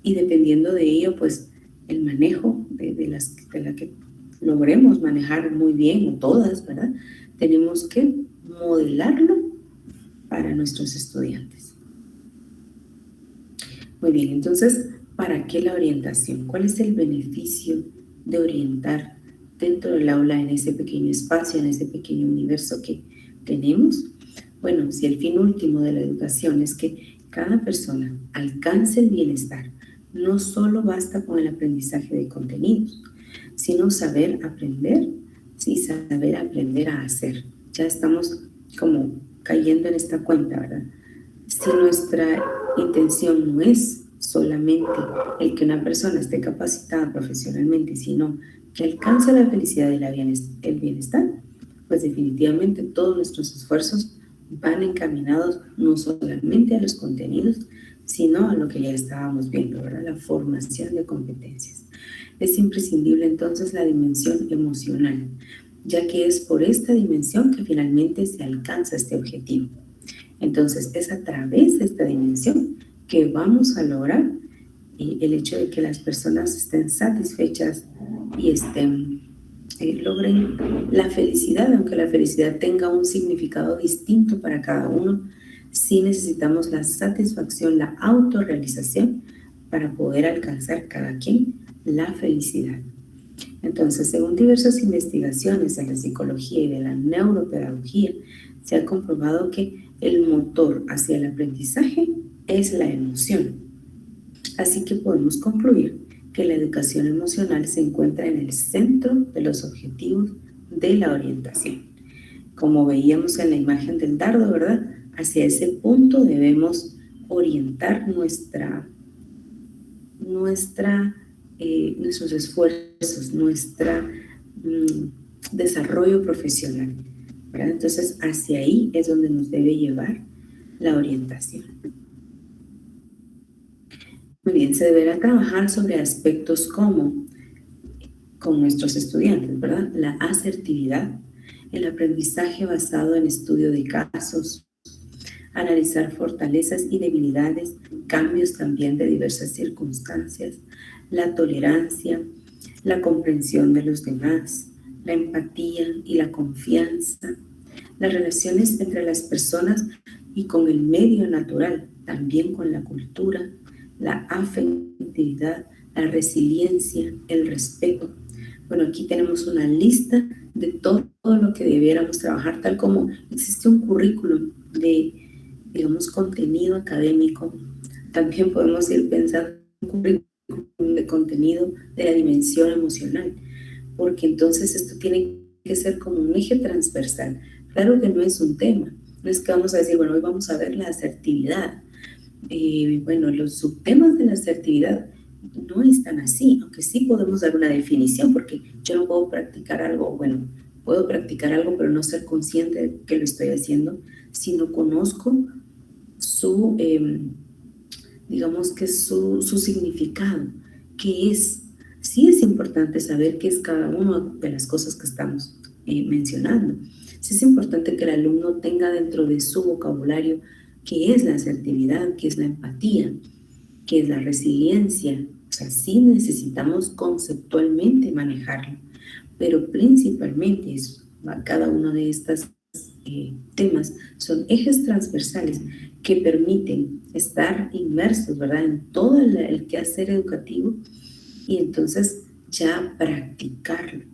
y dependiendo de ello, pues el manejo de la que logremos manejar muy bien, o todas, ¿verdad? Tenemos que modelarlo para nuestros estudiantes. Muy bien, entonces, ¿para qué la orientación? ¿Cuál es el beneficio de orientar dentro del aula en ese pequeño espacio, en ese pequeño universo que tenemos? Bueno, si el fin último de la educación es que cada persona alcance el bienestar, no solo basta con el aprendizaje de contenidos, sino saber aprender, sí, saber aprender a hacer. Ya estamos como cayendo en esta cuenta, ¿verdad? Si nuestra intención no es solamente el que una persona esté capacitada profesionalmente, sino que alcance la felicidad y el bienestar, pues definitivamente todos nuestros esfuerzos van encaminados no solamente a los contenidos, sino a lo que ya estábamos viendo, ¿verdad? La formación de competencias. Es imprescindible entonces la dimensión emocional, ya que es por esta dimensión que finalmente se alcanza este objetivo. Entonces, es a través de esta dimensión que vamos a lograr el hecho de que las personas estén satisfechas y logren la felicidad, aunque la felicidad tenga un significado distinto para cada uno. Sí necesitamos la satisfacción, la autorrealización para poder alcanzar cada quien la felicidad. Entonces, según diversas investigaciones de la psicología y de la neuropedagogía, se ha comprobado que el motor hacia el aprendizaje es la emoción. Así que podemos concluir que la educación emocional se encuentra en el centro de los objetivos de la orientación. Como veíamos en la imagen del dardo, ¿verdad? Hacia ese punto debemos orientar nuestros esfuerzos, nuestro desarrollo profesional, ¿verdad? Entonces, hacia ahí es donde nos debe llevar la orientación. Muy bien, se deberá trabajar sobre aspectos como, con nuestros estudiantes, ¿verdad? La asertividad, el aprendizaje basado en estudio de casos, analizar fortalezas y debilidades, cambios también de diversas circunstancias, la tolerancia, la comprensión de los demás, la empatía y la confianza, las relaciones entre las personas y con el medio natural, también con la cultura, la afectividad, la resiliencia, el respeto. Bueno, aquí tenemos una lista de todo lo que debiéramos trabajar, tal como existe un currículum de, digamos, contenido académico. También podemos ir pensando en un currículum de contenido de la dimensión emocional, porque entonces esto tiene que ser como un eje transversal. Claro que no es un tema, no es que vamos a decir, bueno, hoy vamos a ver la asertividad. Bueno, los subtemas de la asertividad no están así, aunque sí podemos dar una definición, porque yo no puedo practicar algo, bueno, puedo practicar algo, pero no ser consciente de que lo estoy haciendo, si no conozco su, digamos que su significado, qué es. Sí es importante saber qué es cada una de las cosas que estamos mencionando. Sí es importante que el alumno tenga dentro de su vocabulario qué es la asertividad, qué es la empatía, qué es la resiliencia. O sea, sí necesitamos conceptualmente manejarlo, pero principalmente cada uno de estos temas son ejes transversales que permiten estar inmersos, ¿verdad?, en todo el quehacer educativo y entonces ya practicarlo,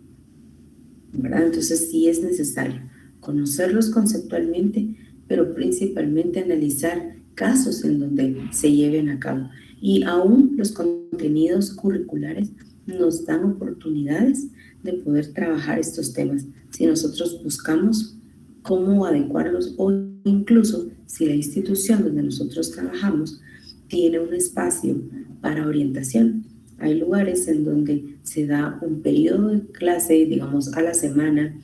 ¿verdad? Entonces sí es necesario conocerlos conceptualmente, pero principalmente analizar casos en donde se lleven a cabo. Y aún los contenidos curriculares nos dan oportunidades de poder trabajar estos temas si nosotros buscamos cómo adecuarlos, o incluso si la institución donde nosotros trabajamos tiene un espacio para orientación. Hay lugares en donde se da un periodo de clase, digamos, a la semana,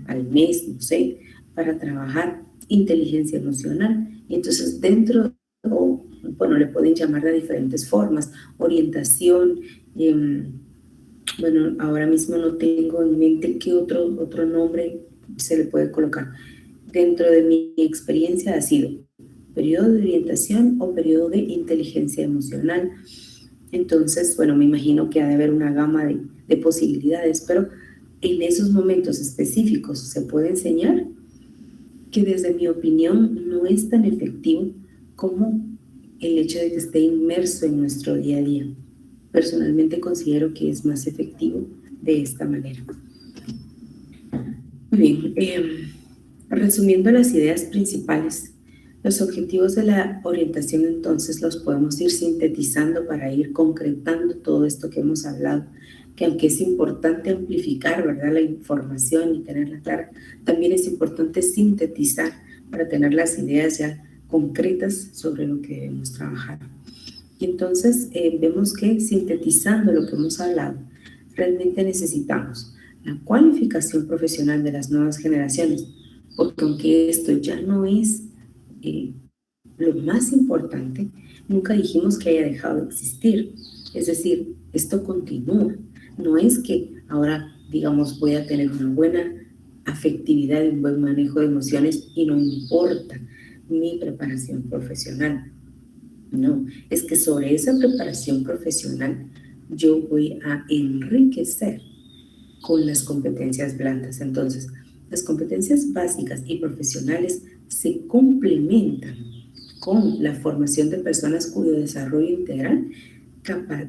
al mes, no sé, para trabajar inteligencia emocional. Y entonces dentro, o bueno, le pueden llamar de diferentes formas, orientación, bueno, ahora mismo no tengo en mente qué otro nombre se le puede colocar. Dentro de mi experiencia ha sido periodo de orientación o periodo de inteligencia emocional. Entonces, bueno, me imagino que ha de haber una gama de posibilidades, pero en esos momentos específicos se puede enseñar que desde mi opinión no es tan efectivo como el hecho de que esté inmerso en nuestro día a día. Personalmente considero que es más efectivo de esta manera. Muy bien, resumiendo las ideas principales, los objetivos de la orientación entonces los podemos ir sintetizando para ir concretando todo esto que hemos hablado, que aunque es importante amplificar, ¿verdad?, la información y tenerla clara, también es importante sintetizar para tener las ideas ya concretas sobre lo que debemos trabajar. Y entonces vemos que sintetizando lo que hemos hablado, realmente necesitamos la cualificación profesional de las nuevas generaciones, porque aunque esto ya no es lo más importante, nunca dijimos que haya dejado de existir. Es decir, esto continúa. No es que ahora, digamos, voy a tener una buena afectividad y un buen manejo de emociones y no importa mi preparación profesional. No, es que sobre esa preparación profesional yo voy a enriquecer con las competencias blandas. Entonces, las competencias básicas y profesionales se complementan con la formación de personas cuyo desarrollo integral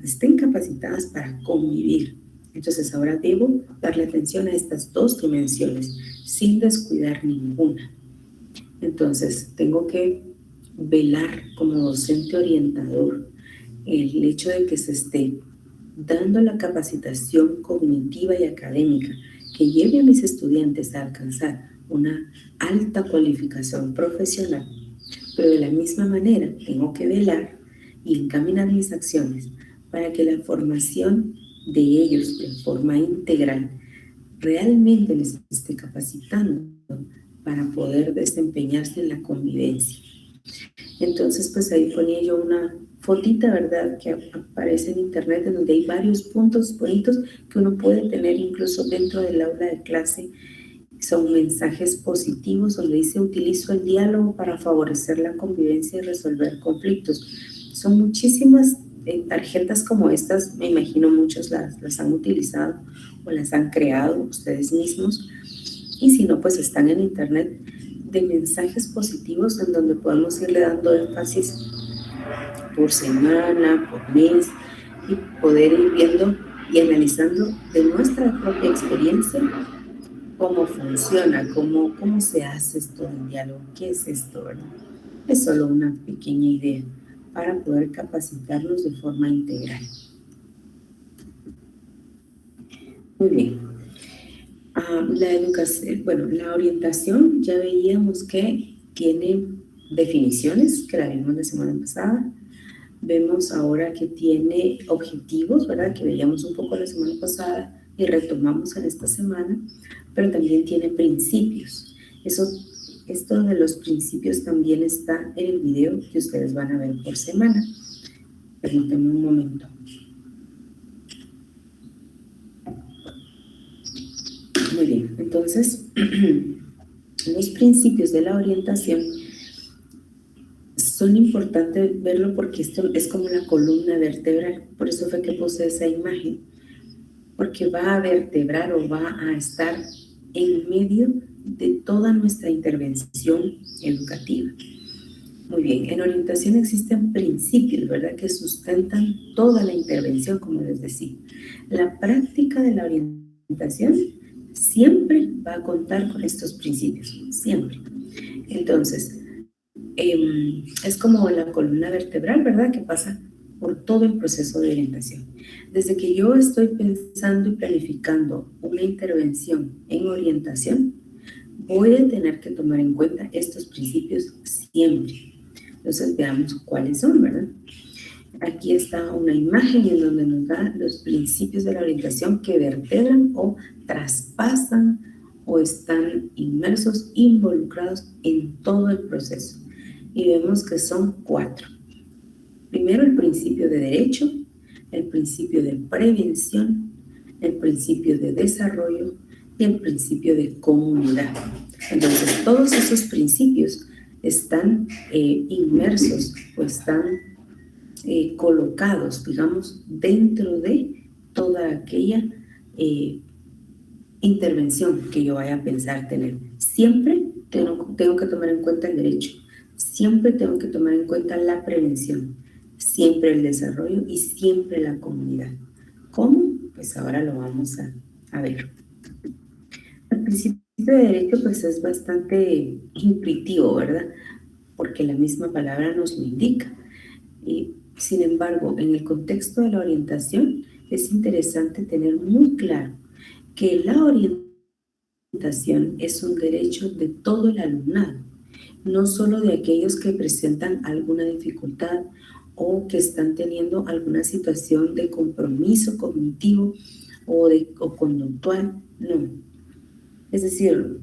estén capacitadas para convivir. Entonces, ahora debo darle atención a estas dos dimensiones sin descuidar ninguna. Entonces, tengo que velar como docente orientador el hecho de que se esté dando la capacitación cognitiva y académica que lleve a mis estudiantes a alcanzar una alta cualificación profesional, pero de la misma manera tengo que velar y encaminar mis acciones para que la formación de ellos de forma integral realmente les esté capacitando para poder desempeñarse en la convivencia. Entonces, pues ahí ponía yo una fotita, ¿verdad?, que aparece en internet, en donde hay varios puntos bonitos que uno puede tener incluso dentro del aula de clase. Son mensajes positivos donde dice: utilizo el diálogo para favorecer la convivencia y resolver conflictos. Son muchísimas tarjetas como estas, me imagino muchos las han utilizado o las han creado ustedes mismos, y si no, pues están en internet, de mensajes positivos en donde podemos irle dando énfasis por semana, por mes, y poder ir viendo y analizando de nuestra propia experiencia cómo funciona, cómo se hace esto del diálogo, qué es esto, ¿verdad? Es solo una pequeña idea para poder capacitarnos de forma integral. Muy bien. La educación, bueno, la orientación ya veíamos que tiene definiciones, que la vimos la semana pasada. Vemos ahora que tiene objetivos, ¿verdad?, que veíamos un poco la semana pasada y retomamos en esta semana, pero también tiene principios. Esto de los principios también está en el video que ustedes van a ver por semana. Permítanme un momento. Muy bien, entonces, los principios de la orientación son importantes verlo porque esto es como la columna vertebral. Por eso fue que puse esa imagen, porque va a vertebrar o va a estar en medio de toda nuestra intervención educativa. Muy bien, en orientación existen principios, ¿verdad?, que sustentan toda la intervención, como les decía. La práctica de la orientación siempre va a contar con estos principios, siempre. Entonces, es como la columna vertebral, ¿verdad?, que pasa por todo el proceso de orientación. Desde que yo estoy pensando y planificando una intervención en orientación, voy a tener que tomar en cuenta estos principios siempre. Entonces, veamos cuáles son, ¿verdad? Aquí está una imagen en donde nos da los principios de la orientación que vertebran o traspasan o están inmersos, involucrados en todo el proceso. Y vemos que son 4. Primero, el principio de derecho, el principio de prevención, el principio de desarrollo y el principio de comunidad. Entonces, todos esos principios están inmersos o están colocados, digamos, dentro de toda aquella intervención que yo vaya a pensar tener. Siempre tengo que tomar en cuenta el derecho, siempre tengo que tomar en cuenta la prevención, siempre el desarrollo y siempre la comunidad. ¿Cómo? Pues ahora lo vamos a ver. El principio de derecho pues es bastante intuitivo, ¿verdad?, porque la misma palabra nos lo indica. Y sin embargo, en el contexto de la orientación es interesante tener muy claro que la orientación es un derecho de todo el alumnado, no solo de aquellos que presentan alguna dificultad o que están teniendo alguna situación de compromiso cognitivo o conductual, no. Es decir,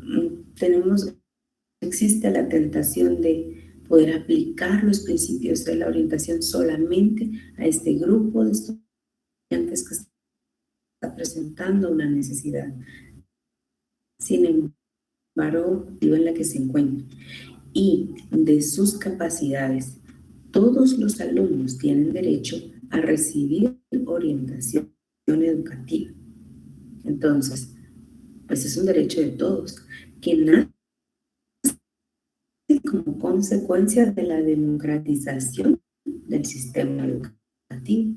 existe la tentación de poder aplicar los principios de la orientación solamente a este grupo de estudiantes que está presentando una necesidad. Sin embargo, en la que se encuentra y de sus capacidades, todos los alumnos tienen derecho a recibir orientación educativa. Entonces, pues es un derecho de todos, que nace como consecuencia de la democratización del sistema educativo,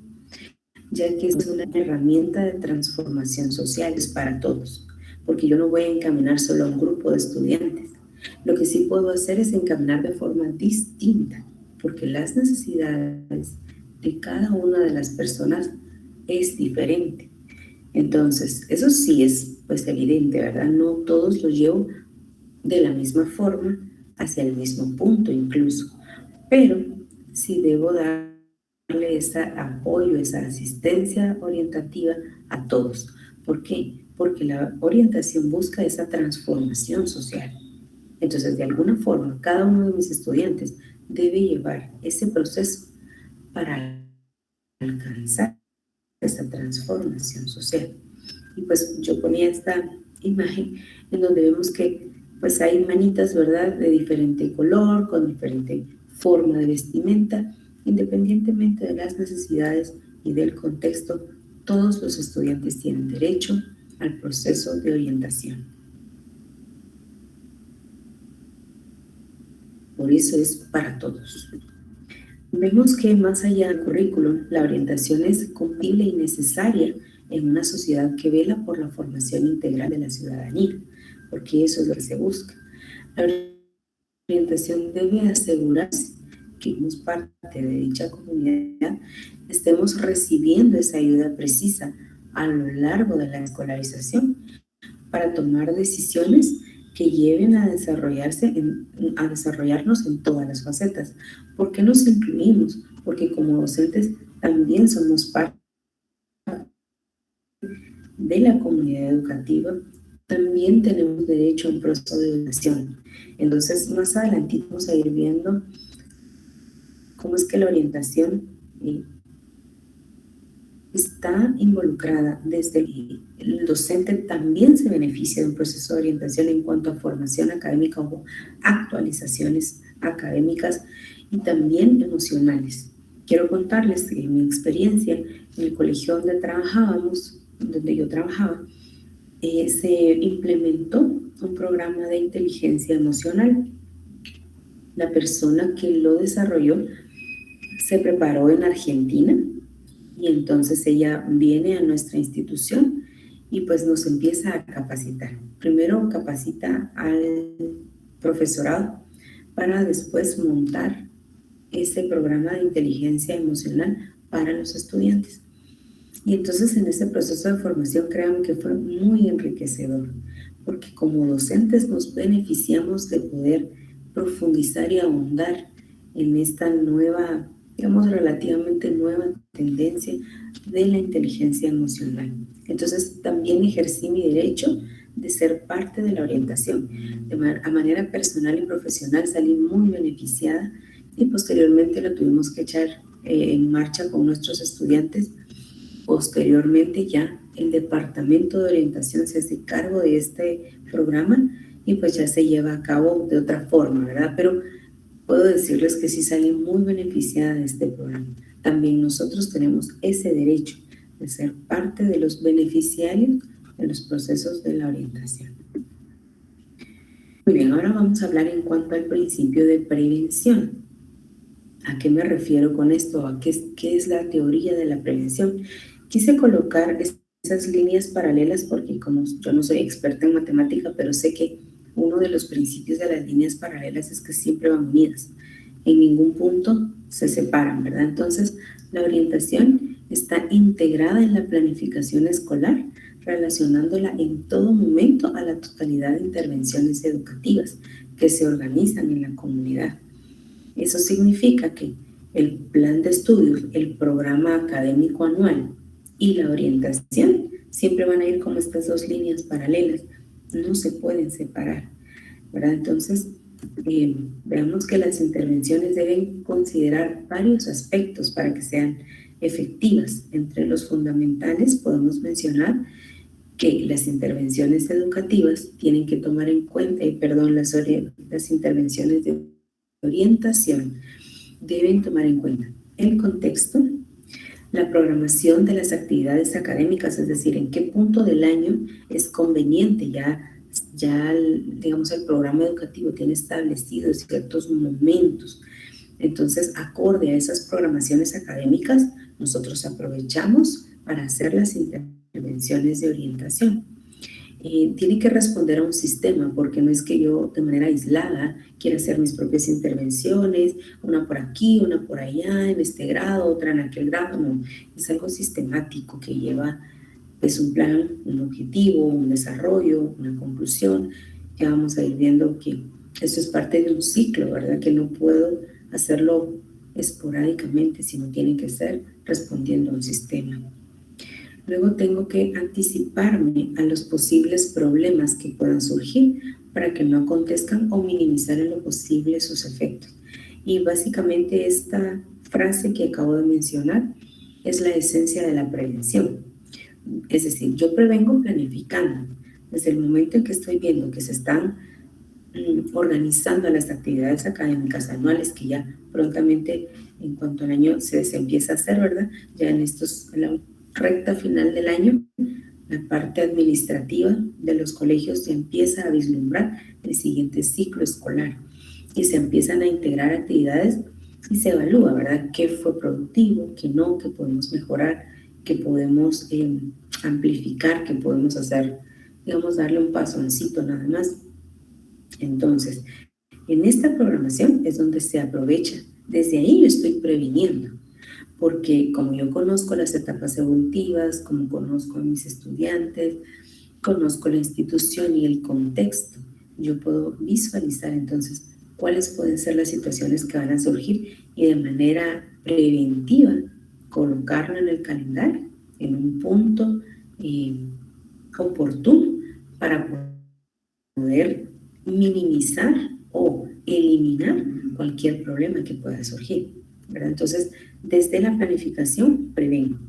ya que es una herramienta de transformación social, es para todos, porque yo no voy a encaminar solo a un grupo de estudiantes, Lo que sí puedo hacer es encaminar de forma distinta, porque las necesidades de cada una de las personas es diferente. Entonces, eso sí es pues evidente, ¿verdad? No todos los llevo de la misma forma hacia el mismo punto incluso, pero sí debo darle ese apoyo, esa asistencia orientativa a todos. ¿Por qué? Porque la orientación busca esa transformación social. Entonces, de alguna forma, cada uno de mis estudiantes debe llevar ese proceso para alcanzar esa transformación social. Y pues yo ponía esta imagen en donde vemos que pues hay manitas, ¿verdad?, de diferente color, con diferente forma de vestimenta, independientemente de las necesidades y del contexto, todos los estudiantes tienen derecho al proceso de orientación. Por eso es para todos. Vemos que más allá del currículum, la orientación es compatible y necesaria en una sociedad que vela por la formación integral de la ciudadanía, porque eso es lo que se busca. La orientación debe asegurarse que somos parte de dicha comunidad, estemos recibiendo esa ayuda precisa a lo largo de la escolarización para tomar decisiones que lleven a desarrollarnos en todas las facetas. ¿Por qué nos incluimos? Porque como docentes también somos parte de la comunidad educativa, también tenemos derecho a un proceso de educación. Entonces, más adelante vamos a ir viendo cómo es que la orientación está involucrada desde el docente también se beneficia de un proceso de orientación en cuanto a formación académica o actualizaciones académicas y también emocionales. Quiero contarles que en mi experiencia en el colegio donde yo trabajaba, se implementó un programa de inteligencia emocional. La persona que lo desarrolló se preparó en Argentina y entonces ella viene a nuestra institución y pues nos empieza a capacitar. Primero capacita al profesorado para después montar ese programa de inteligencia emocional para los estudiantes. Y entonces en ese proceso de formación, créanme que fue muy enriquecedor, porque como docentes nos beneficiamos de poder profundizar y ahondar en esta nueva, digamos, relativamente nueva tendencia de la inteligencia emocional. Entonces también ejercí mi derecho de ser parte de la orientación. A manera personal y profesional salí muy beneficiada y posteriormente lo tuvimos que echar en marcha con nuestros estudiantes. Posteriormente ya el departamento de orientación se hace cargo de este programa y pues ya se lleva a cabo de otra forma, ¿verdad? Pero puedo decirles que sí salí muy beneficiada de este programa. También nosotros tenemos ese derecho de ser parte de los beneficiarios de los procesos de la orientación. Muy bien, ahora vamos a hablar en cuanto al principio de prevención. ¿A qué me refiero con esto? ¿A qué es la teoría de la prevención? Quise colocar esas líneas paralelas porque como yo no soy experta en matemática, pero sé que uno de los principios de las líneas paralelas es que siempre van unidas. En ningún punto se separan, ¿verdad? Entonces, la orientación está integrada en la planificación escolar, relacionándola en todo momento a la totalidad de intervenciones educativas que se organizan en la comunidad. Eso significa que el plan de estudios, el programa académico anual y la orientación siempre van a ir como estas dos líneas paralelas, no se pueden separar, ¿verdad? Entonces, veamos que las intervenciones deben considerar varios aspectos para que sean efectivas. Entre los fundamentales podemos mencionar que las intervenciones educativas tienen que tomar en cuenta, las intervenciones de orientación deben tomar en cuenta el contexto, la programación de las actividades académicas, es decir, en qué punto del año es conveniente digamos, el programa educativo tiene establecidos ciertos momentos. Entonces, acorde a esas programaciones académicas, nosotros aprovechamos para hacer las intervenciones de orientación. tiene que responder a un sistema, porque no es que yo de manera aislada quiera hacer mis propias intervenciones, una por aquí, una por allá, en este grado, otra en aquel grado, no, es algo sistemático que lleva pues un plan, un objetivo, un desarrollo, una conclusión. Ya vamos a ir viendo que esto es parte de un ciclo, ¿verdad? Que no puedo hacerlo esporádicamente, sino tiene que ser respondiendo a un sistema. Luego tengo que anticiparme a los posibles problemas que puedan surgir para que no acontezcan o minimizar en lo posible sus efectos. Y básicamente esta frase que acabo de mencionar es la esencia de la prevención. Es decir, yo prevengo planificando. Desde el momento en que estoy viendo que se están organizando las actividades académicas anuales, que ya prontamente en cuanto al año se empieza a hacer, ¿verdad? Ya en la recta final del año, la parte administrativa de los colegios se empieza a vislumbrar el siguiente ciclo escolar y se empiezan a integrar actividades y se evalúa, ¿verdad? ¿Qué fue productivo, qué no, qué podemos mejorar, qué podemos amplificar, qué podemos hacer, digamos, darle un pasoncito nada más? Entonces, en esta programación es donde se aprovecha. Desde ahí yo estoy previniendo, porque como yo conozco las etapas evolutivas, como conozco a mis estudiantes, conozco la institución y el contexto, yo puedo visualizar entonces cuáles pueden ser las situaciones que van a surgir y de manera preventiva colocarlo en el calendario, en un punto oportuno para poder minimizar o eliminar cualquier problema que pueda surgir, ¿verdad? Entonces, desde la planificación, prevengo.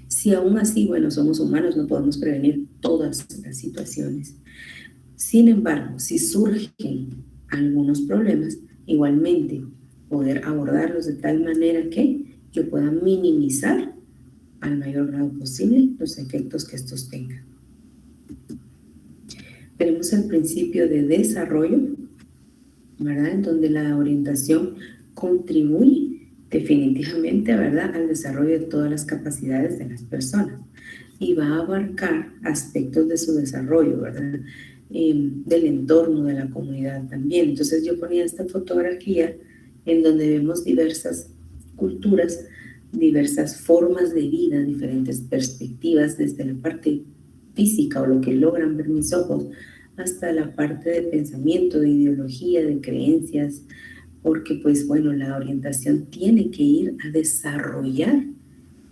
Si aún así, bueno, somos humanos, no podemos prevenir todas las situaciones. Sin embargo, si surgen algunos problemas, igualmente poder abordarlos de tal manera que yo pueda minimizar al mayor grado posible los efectos que estos tengan. Tenemos el principio de desarrollo, ¿verdad? En donde la orientación contribuye definitivamente, ¿verdad?, al desarrollo de todas las capacidades de las personas y va a abarcar aspectos de su desarrollo, ¿verdad? Del entorno de la comunidad también. Entonces yo ponía esta fotografía en donde vemos diversas culturas, diversas formas de vida, diferentes perspectivas desde la parte física o lo que logran ver mis ojos, hasta la parte de pensamiento, de ideología, de creencias, porque pues bueno, la orientación tiene que ir a desarrollar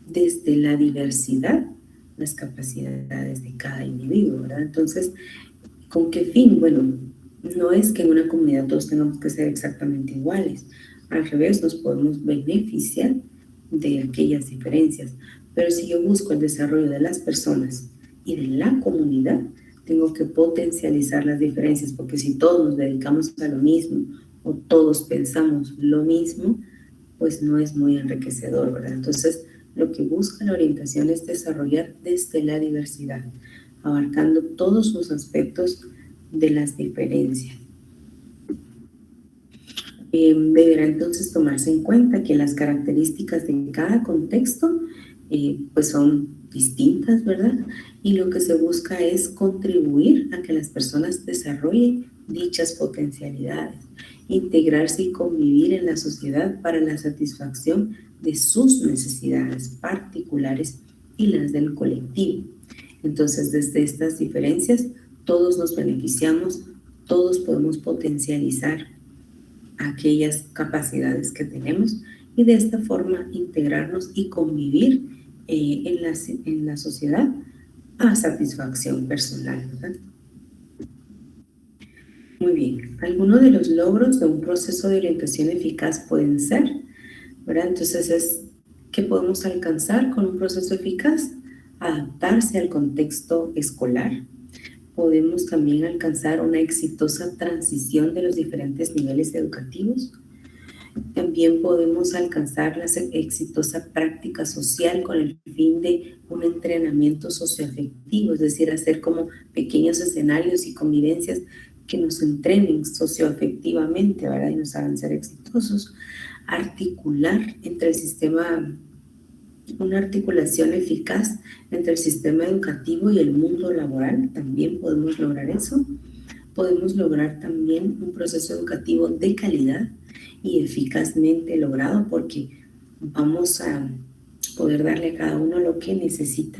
desde la diversidad las capacidades de cada individuo, ¿verdad? Entonces, ¿con qué fin? Bueno, no es que en una comunidad todos tengamos que ser exactamente iguales, al revés, nos podemos beneficiar de aquellas diferencias, pero si yo busco el desarrollo de las personas y de la comunidad, tengo que potencializar las diferencias, porque si todos nos dedicamos a lo mismo o todos pensamos lo mismo, pues no es muy enriquecedor, ¿verdad? Entonces, lo que busca la orientación es desarrollar desde la diversidad, abarcando todos los aspectos de las diferencias. Deberá entonces tomarse en cuenta que las características de cada contexto pues son distintas, ¿verdad? Y lo que se busca es contribuir a que las personas desarrollen dichas potencialidades, integrarse y convivir en la sociedad para la satisfacción de sus necesidades particulares y las del colectivo. Entonces, desde estas diferencias, todos nos beneficiamos, todos podemos potencializar aquellas capacidades que tenemos y de esta forma integrarnos y convivir en la sociedad a satisfacción personal, ¿verdad? Muy bien, algunos de los logros de un proceso de orientación eficaz pueden ser, ¿verdad? Entonces es, ¿qué podemos alcanzar con un proceso eficaz? Adaptarse al contexto escolar. Podemos también alcanzar una exitosa transición de los diferentes niveles educativos. También podemos alcanzar la exitosa práctica social con el fin de un entrenamiento socioafectivo, es decir, hacer como pequeños escenarios y convivencias que nos entrenen socioafectivamente, ¿verdad? Y nos hagan ser exitosos. Articular entre el sistema una articulación eficaz entre el sistema educativo y el mundo laboral. También podemos lograr eso. Podemos lograr también un proceso educativo de calidad y eficazmente logrado, porque vamos a poder darle a cada uno lo que necesita.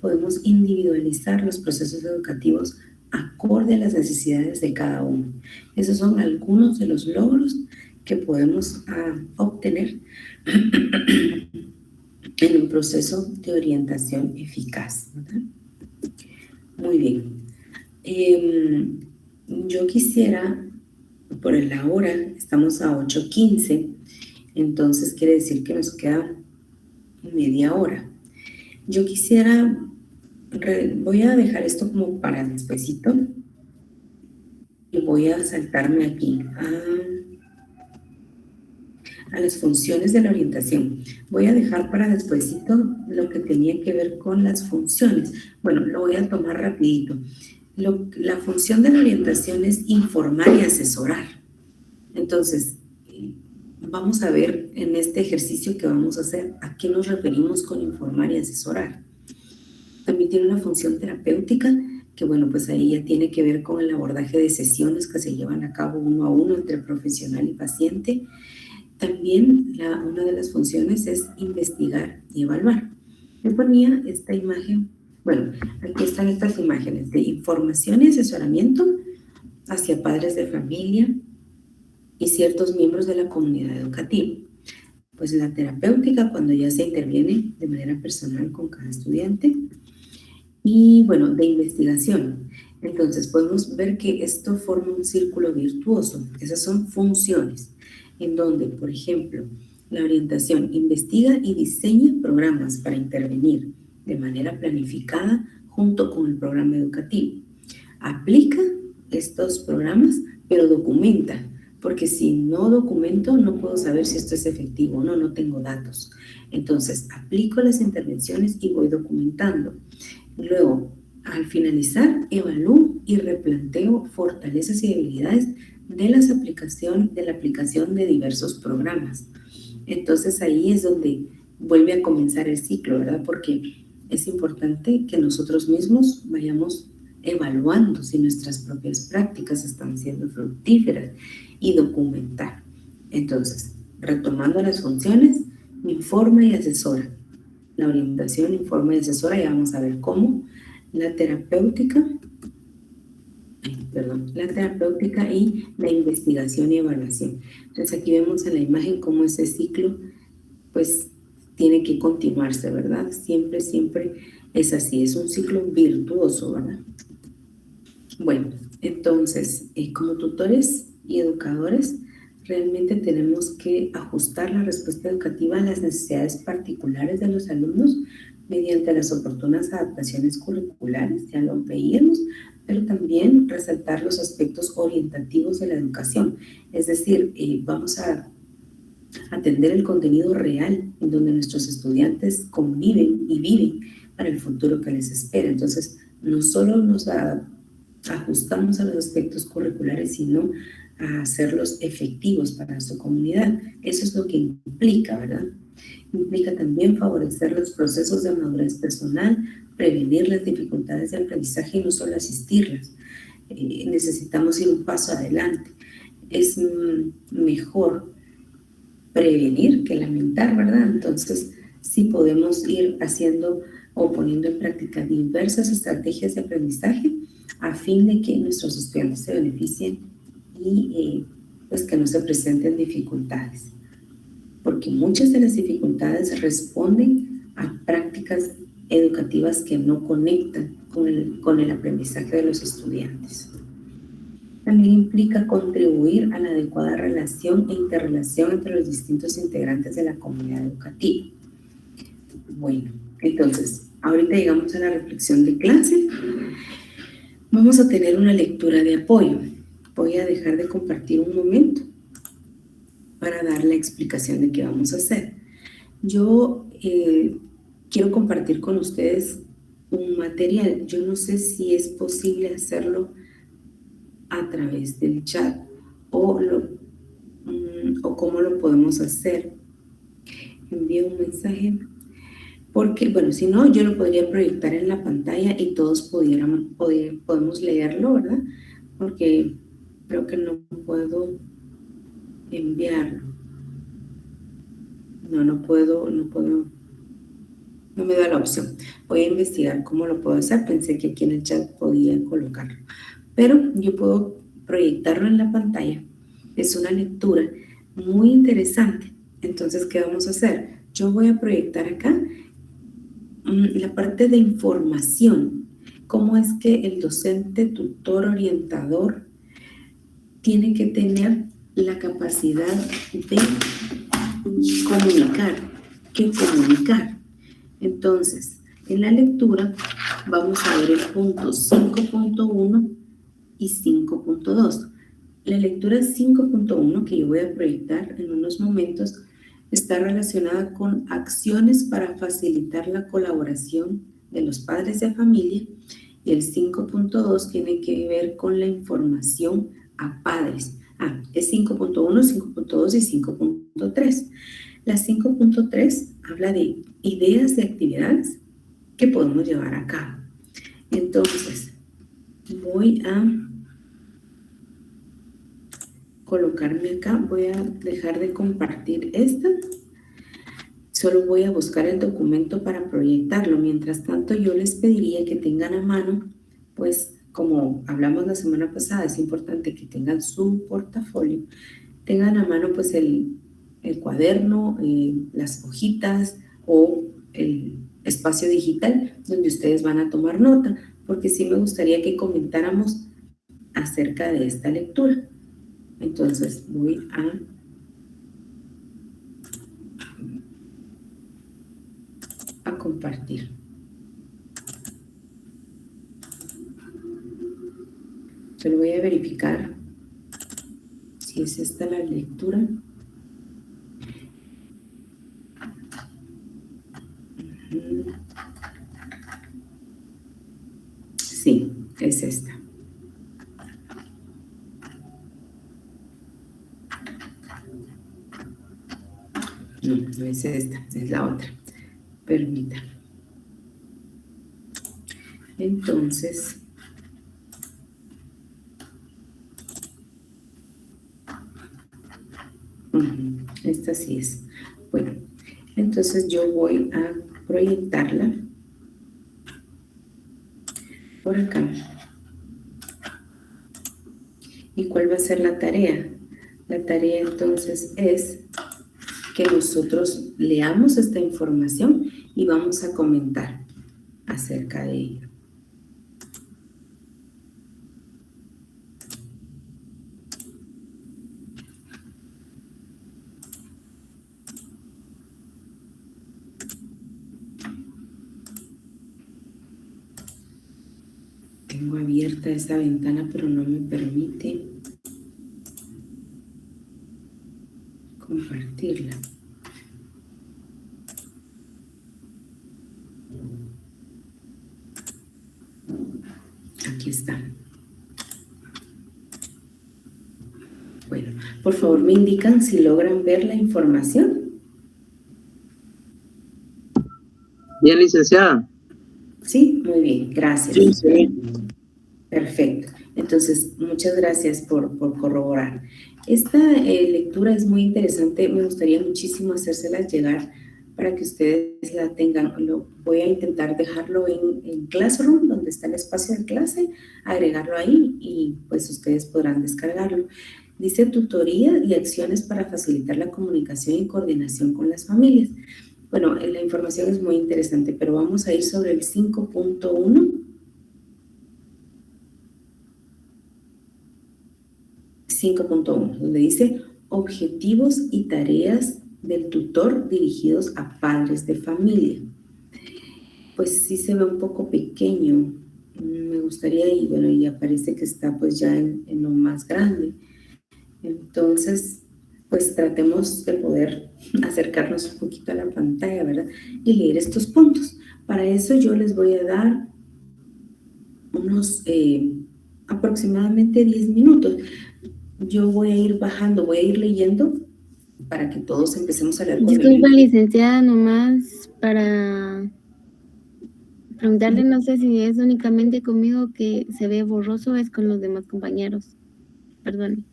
Podemos individualizar los procesos educativos acorde a las necesidades de cada uno. Esos son algunos de los logros que podemos obtener en un proceso de orientación eficaz, ¿verdad? Muy bien. Yo quisiera, por la hora, estamos a 8:15, entonces quiere decir que nos queda media hora. Yo quisiera, voy a dejar esto como para despuesito y voy a saltarme aquí a las funciones de la orientación. Voy a dejar para despuesito lo que tenía que ver con las funciones. Bueno, lo voy a tomar rapidito. La función de la orientación es informar y asesorar. Entonces, vamos a ver en este ejercicio que vamos a hacer a qué nos referimos con informar y asesorar. También tiene una función terapéutica que, bueno, pues ahí ya tiene que ver con el abordaje de sesiones que se llevan a cabo uno a uno entre profesional y paciente. También una de las funciones es investigar y evaluar. Yo ponía esta imagen, bueno, aquí están estas imágenes de información y asesoramiento hacia padres de familia y ciertos miembros de la comunidad educativa. Pues la terapéutica, cuando ya se interviene de manera personal con cada estudiante. Y bueno, de investigación. Entonces podemos ver que esto forma un círculo virtuoso. Esas son funciones, en donde, por ejemplo, la orientación investiga y diseña programas para intervenir de manera planificada junto con el programa educativo. Aplica estos programas, pero documenta, porque si no documento no puedo saber si esto es efectivo o no, no tengo datos. Entonces, aplico las intervenciones y voy documentando. Luego, al finalizar, evalúo y replanteo fortalezas y debilidades de la aplicación de diversos programas. Entonces, ahí es donde vuelve a comenzar el ciclo, ¿verdad? Porque es importante que nosotros mismos vayamos evaluando si nuestras propias prácticas están siendo fructíferas y documentar. Entonces, retomando las funciones, informa y asesora. La orientación, informa y asesora, ya vamos a ver cómo. La terapéutica y la investigación y evaluación. Entonces aquí vemos en la imagen cómo ese ciclo pues tiene que continuarse, ¿verdad? Siempre, siempre es así, es un ciclo virtuoso, ¿verdad? Bueno, entonces, como tutores y educadores, realmente tenemos que ajustar la respuesta educativa a las necesidades particulares de los alumnos mediante las oportunas adaptaciones curriculares, ya lo veíamos, pero también resaltar los aspectos orientativos de la educación. Es decir, vamos a atender el contenido real en donde nuestros estudiantes conviven y viven para el futuro que les espera. Entonces, no solo nos ajustamos a los aspectos curriculares, sino a hacerlos efectivos para su comunidad. Eso es lo que implica, ¿verdad? Implica también favorecer los procesos de madurez personal, prevenir las dificultades de aprendizaje y no solo asistirlas. Necesitamos ir un paso adelante. Es mejor prevenir que lamentar, ¿verdad? Entonces, sí podemos ir haciendo o poniendo en práctica diversas estrategias de aprendizaje a fin de que nuestros estudiantes se beneficien y pues que no se presenten dificultades. Porque muchas de las dificultades responden a prácticas educativas que no conectan con el aprendizaje de los estudiantes. También implica contribuir a la adecuada relación e interrelación entre los distintos integrantes de la comunidad educativa. Bueno, entonces, ahorita llegamos a la reflexión de clase. Vamos a tener una lectura de apoyo. Voy a dejar de compartir un momento para dar la explicación de qué vamos a hacer. Yo quiero compartir con ustedes un material. Yo no sé si es posible hacerlo a través del chat o cómo lo podemos hacer. Envío un mensaje. Porque, bueno, si no, yo lo podría proyectar en la pantalla y todos podemos leerlo, ¿verdad? Porque creo que no puedo enviarlo. No puedo, no me da la opción. Voy a investigar cómo lo puedo hacer. Pensé que aquí en el chat podía colocarlo. Pero yo puedo proyectarlo en la pantalla. Es una lectura muy interesante. Entonces, ¿qué vamos a hacer? Yo voy a proyectar acá la parte de información. Cómo es que el docente, tutor, orientador tiene que tener la capacidad de comunicar. ¿Qué comunicar? Entonces, en la lectura vamos a ver el punto 5.1 y 5.2. La lectura 5.1 que yo voy a proyectar en unos momentos está relacionada con acciones para facilitar la colaboración de los padres de familia, y el 5.2 tiene que ver con la información a padres. Es 5.1, 5.2 y 5.3. La 5.3 habla de ideas de actividades que podemos llevar a cabo. Entonces, voy a colocarme acá, voy a dejar de compartir esta. Solo voy a buscar el documento para proyectarlo. Mientras tanto, yo les pediría que tengan a mano, pues como hablamos la semana pasada, es importante que tengan su portafolio, tengan a mano pues el cuaderno, las hojitas o el espacio digital donde ustedes van a tomar nota, porque sí me gustaría que comentáramos acerca de esta lectura. Entonces voy a compartir. Solo voy a verificar si es esta la lectura. Sí, es esta. No es esta, es la otra. Permítanme. Entonces, esta sí es. Bueno, entonces yo voy a proyectarla por acá. ¿Y cuál va a ser la tarea? La tarea entonces es que nosotros leamos esta información y vamos a comentar acerca de ello. Tengo abierta esta ventana, pero no me permite compartirla. Aquí está. Bueno, por favor me indican si logran ver la información. Bien, licenciada. Sí, muy bien, gracias. Sí, sí. Perfecto. Entonces, muchas gracias por corroborar. Esta lectura es muy interesante. Me gustaría muchísimo hacérselas llegar para que ustedes la tengan. Voy a intentar dejarlo en Classroom, donde está el espacio de clase, agregarlo ahí y pues ustedes podrán descargarlo. Dice tutoría y acciones para facilitar la comunicación y coordinación con las familias. Bueno, la información es muy interesante, pero vamos a ir sobre el 5.1. 5.1, donde dice objetivos y tareas del tutor dirigidos a padres de familia. Pues sí se ve un poco pequeño. Me gustaría, y bueno, ya parece que está pues ya en lo más grande. Entonces, pues tratemos de poder acercarnos un poquito a la pantalla, ¿verdad? Y leer estos puntos. Para eso yo les voy a dar unos aproximadamente 10 minutos. Yo voy a ir bajando, voy a ir leyendo para que todos empecemos a leer. Disculpa, licenciada, nomás para Preguntarle, no sé si es únicamente conmigo que se ve borroso o es con los demás compañeros. Perdón.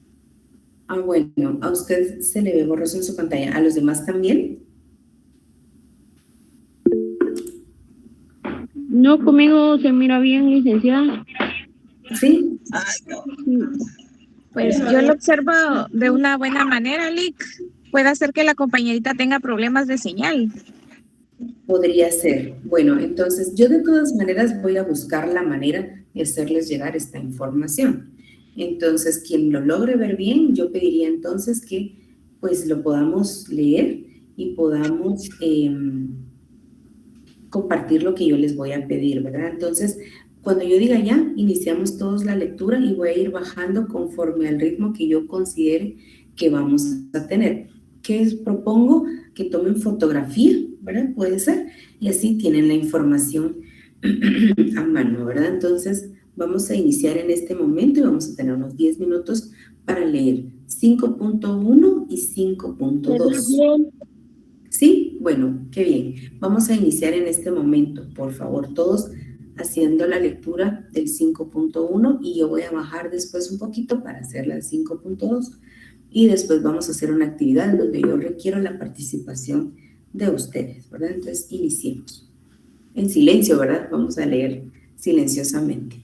Ah, bueno, a usted se le ve borroso en su pantalla. ¿A los demás también? No, conmigo se mira bien, licenciada. Sí. Pues yo lo observo de una buena manera, Lick. Puede ser que la compañerita tenga problemas de señal. Podría ser. Bueno, entonces yo de todas maneras voy a buscar la manera de hacerles llegar esta información. Entonces, quien lo logre ver bien, yo pediría entonces que pues lo podamos leer y podamos compartir lo que yo les voy a pedir, ¿verdad? Entonces, cuando yo diga ya, iniciamos todos la lectura y voy a ir bajando conforme al ritmo que yo considere que vamos a tener. Propongo que tomen fotografía, ¿verdad? Puede ser, y así tienen la información a mano, ¿verdad? Entonces, vamos a iniciar en este momento y vamos a tener unos 10 minutos para leer 5.1 y 5.2. Sí, bueno, qué bien. Vamos a iniciar en este momento, por favor, todos haciendo la lectura del 5.1 y yo voy a bajar después un poquito para hacer la 5.2 y después vamos a hacer una actividad en donde yo requiero la participación de ustedes, ¿verdad? Entonces, iniciemos. En silencio, ¿verdad? Vamos a leer silenciosamente.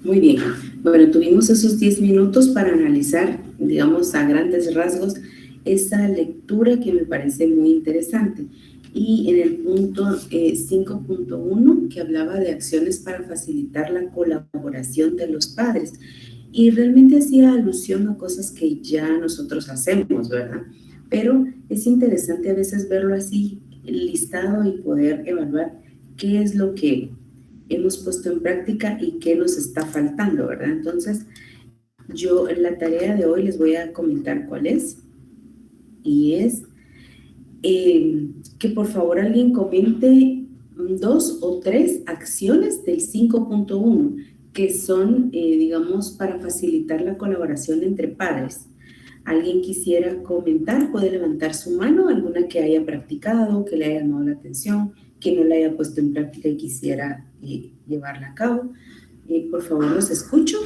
Muy bien. Bueno, tuvimos esos 10 minutos para analizar, digamos, a grandes rasgos, esa lectura que me parece muy interesante. Y en el punto 5.1, que hablaba de acciones para facilitar la colaboración de los padres. Y realmente hacía alusión a cosas que ya nosotros hacemos, ¿verdad? Pero es interesante a veces verlo así listado y poder evaluar qué es lo que hemos puesto en práctica y qué nos está faltando, ¿verdad? Entonces, yo en la tarea de hoy les voy a comentar cuál es. Y es que por favor alguien comente 2 o 3 acciones del 5.1 que son, digamos, para facilitar la colaboración entre padres. ¿Alguien quisiera comentar? Puede levantar su mano, alguna que haya practicado, que le haya llamado la atención, que no la haya puesto en práctica y quisiera llevarla a cabo. Por favor, los escucho.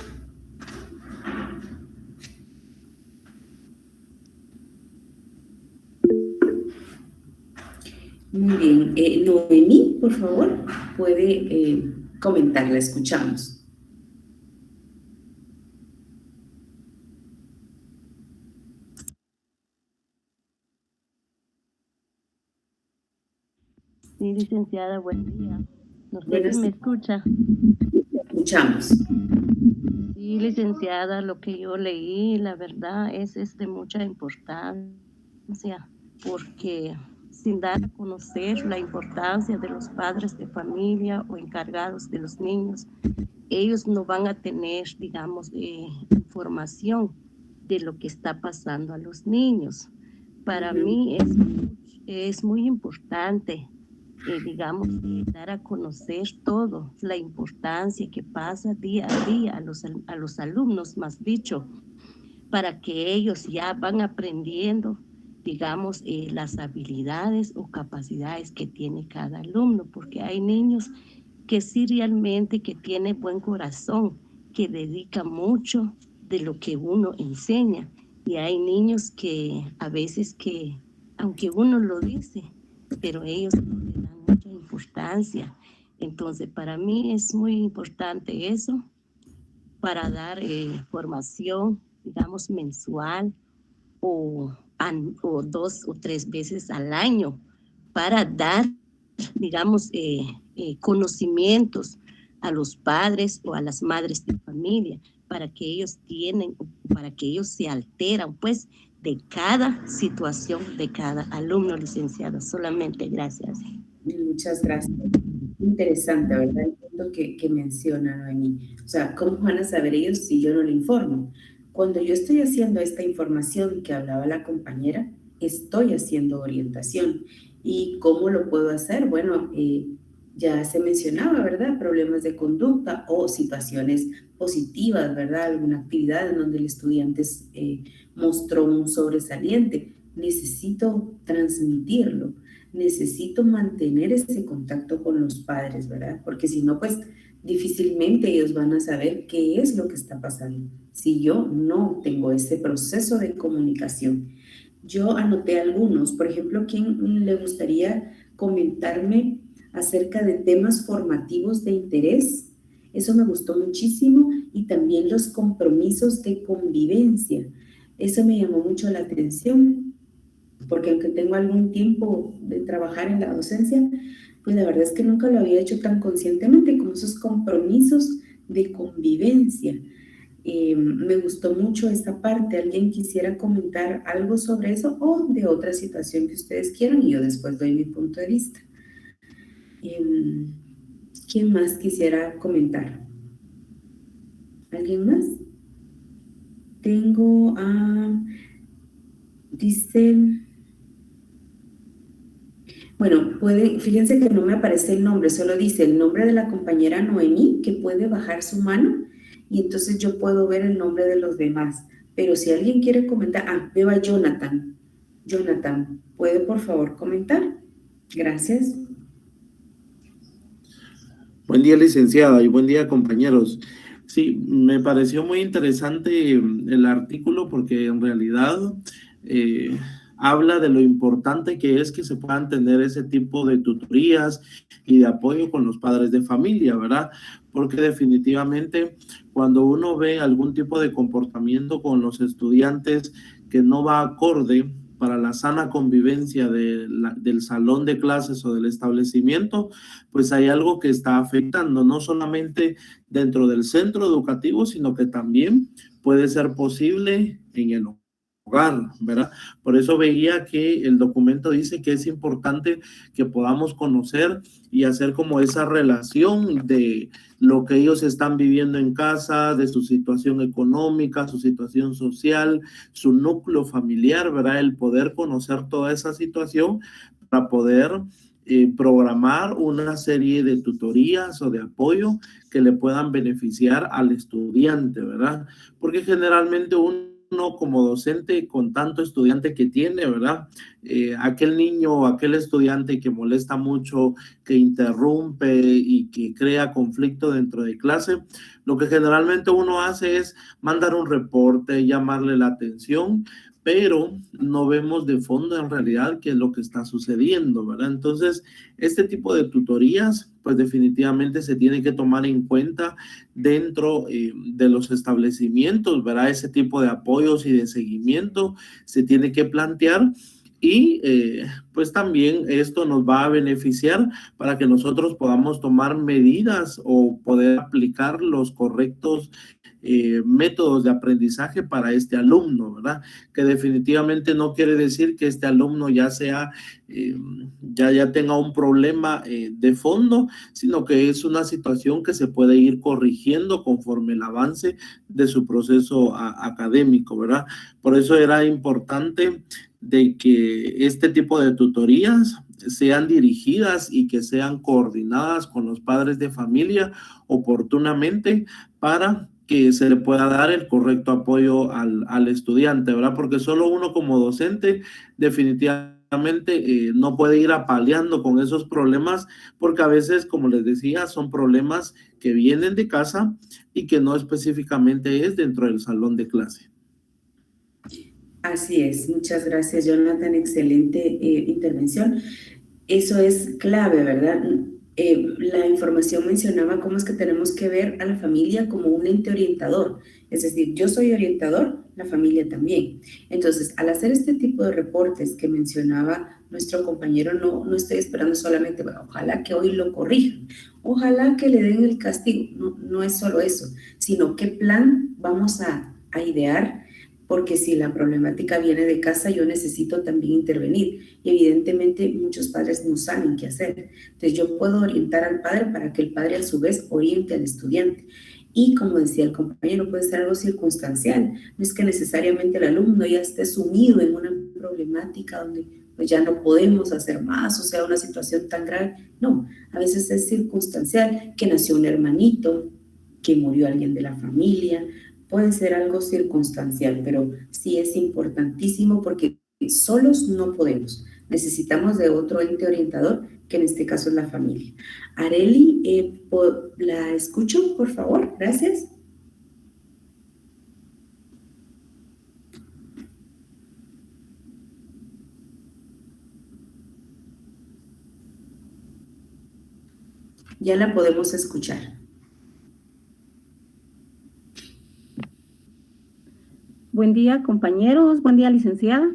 Muy bien. Noemí, por favor, puede comentar, la escuchamos. Sí, licenciada, buen día. No sé Buenas si me escucha. Escuchamos. Sí, licenciada, lo que yo leí, la verdad, es de mucha importancia, porque sin dar a conocer la importancia de los padres de familia o encargados de los niños, ellos no van a tener, digamos, información de lo que está pasando a los niños. Para mí es muy importante, digamos, dar a conocer todo, la importancia que pasa día a día a los alumnos, más dicho, para que ellos ya van aprendiendo, digamos, las habilidades o capacidades que tiene cada alumno, porque hay niños que sí realmente que tiene buen corazón, que dedica mucho de lo que uno enseña. Y hay niños que a veces que, aunque uno lo dice, pero ellos no le dan mucha importancia. Entonces, para mí es muy importante eso, para dar formación, digamos, mensual o 2 o 3 veces al año, para dar, digamos, conocimientos a los padres o a las madres de familia, para que ellos se alteran, pues, de cada situación de cada alumno, licenciada. Solamente gracias. Muchas gracias. Interesante, ¿verdad? El punto que menciona Noemí. O sea, ¿cómo van a saber ellos si yo no le informo? Cuando yo estoy haciendo esta información que hablaba la compañera, estoy haciendo orientación. ¿Y cómo lo puedo hacer? Bueno, ya se mencionaba, ¿verdad? Problemas de conducta o situaciones positivas, ¿verdad? Alguna actividad en donde el estudiante mostró un sobresaliente. Necesito transmitirlo. Necesito mantener ese contacto con los padres, ¿verdad? Porque si no, pues difícilmente ellos van a saber qué es lo que está pasando si yo no tengo ese proceso de comunicación. Yo anoté algunos, por ejemplo, ¿quién le gustaría comentarme acerca de temas formativos de interés? Eso me gustó muchísimo, y también los compromisos de convivencia. Eso me llamó mucho la atención, porque aunque tengo algún tiempo de trabajar en la docencia, pues la verdad es que nunca lo había hecho tan conscientemente como esos compromisos de convivencia. Me gustó mucho esta parte. ¿Alguien quisiera comentar algo sobre eso o de otra situación que ustedes quieran? Y yo después doy mi punto de vista. ¿Quién más quisiera comentar? ¿Alguien más? Tengo dice... Bueno, fíjense que no me aparece el nombre, solo dice el nombre de la compañera Noemí, que puede bajar su mano, y entonces yo puedo ver el nombre de los demás. Pero si alguien quiere comentar, veo a Jonathan. Jonathan, ¿puede por favor comentar? Gracias. Buen día, licenciada, y buen día, compañeros. Sí, me pareció muy interesante el artículo porque en realidad habla de lo importante que es que se puedan tener ese tipo de tutorías y de apoyo con los padres de familia, ¿verdad? Porque definitivamente cuando uno ve algún tipo de comportamiento con los estudiantes que no va acorde para la sana convivencia del salón de clases o del establecimiento, pues hay algo que está afectando no solamente dentro del centro educativo, sino que también puede ser posible en el hogar, ¿verdad? Por eso veía que el documento dice que es importante que podamos conocer y hacer como esa relación de lo que ellos están viviendo en casa, de su situación económica, su situación social, su núcleo familiar, ¿verdad? El poder conocer toda esa situación para poder programar una serie de tutorías o de apoyo que le puedan beneficiar al estudiante, ¿verdad? Porque generalmente uno como docente con tanto estudiante que tiene, ¿verdad? Aquel niño o aquel estudiante que molesta mucho, que interrumpe y que crea conflicto dentro de clase, lo que generalmente uno hace es mandar un reporte, llamarle la atención, pero no vemos de fondo en realidad qué es lo que está sucediendo, ¿verdad? Entonces, este tipo de tutorías, pues definitivamente se tiene que tomar en cuenta dentro de los establecimientos, ¿verdad? Ese tipo de apoyos y de seguimiento se tiene que plantear y pues también esto nos va a beneficiar para que nosotros podamos tomar medidas o poder aplicar los correctos métodos de aprendizaje para este alumno, ¿verdad? Que definitivamente no quiere decir que este alumno ya sea, ya tenga un problema de fondo, sino que es una situación que se puede ir corrigiendo conforme el avance de su proceso académico, ¿verdad? Por eso era importante de que este tipo de tutorías sean dirigidas y que sean coordinadas con los padres de familia oportunamente para que se le pueda dar el correcto apoyo al estudiante, ¿verdad? Porque solo uno como docente definitivamente no puede ir apaleando con esos problemas, porque a veces, como les decía, son problemas que vienen de casa y que no específicamente es dentro del salón de clase. Así es, muchas gracias, Jonathan, excelente intervención. Eso es clave, ¿verdad? La información mencionaba cómo es que tenemos que ver a la familia como un ente orientador. Es decir, yo soy orientador, la familia también. Entonces, al hacer este tipo de reportes que mencionaba nuestro compañero, no estoy esperando solamente, bueno, ojalá que hoy lo corrijan, ojalá que le den el castigo. No es solo eso, sino qué plan vamos a idear, porque si la problemática viene de casa, yo necesito también intervenir. Y evidentemente muchos padres no saben qué hacer. Entonces yo puedo orientar al padre para que el padre a su vez oriente al estudiante. Y como decía el compañero, puede ser algo circunstancial. No es que necesariamente el alumno ya esté sumido en una problemática donde pues ya no podemos hacer más, o sea, una situación tan grave. No, a veces es circunstancial, que nació un hermanito, que murió alguien de la familia. Puede ser algo circunstancial, pero sí es importantísimo porque solos no podemos. Necesitamos de otro ente orientador, que en este caso es la familia. Areli, ¿la escucho, por favor? Gracias. Ya la podemos escuchar. Buen día, compañeros. Buen día, licenciada.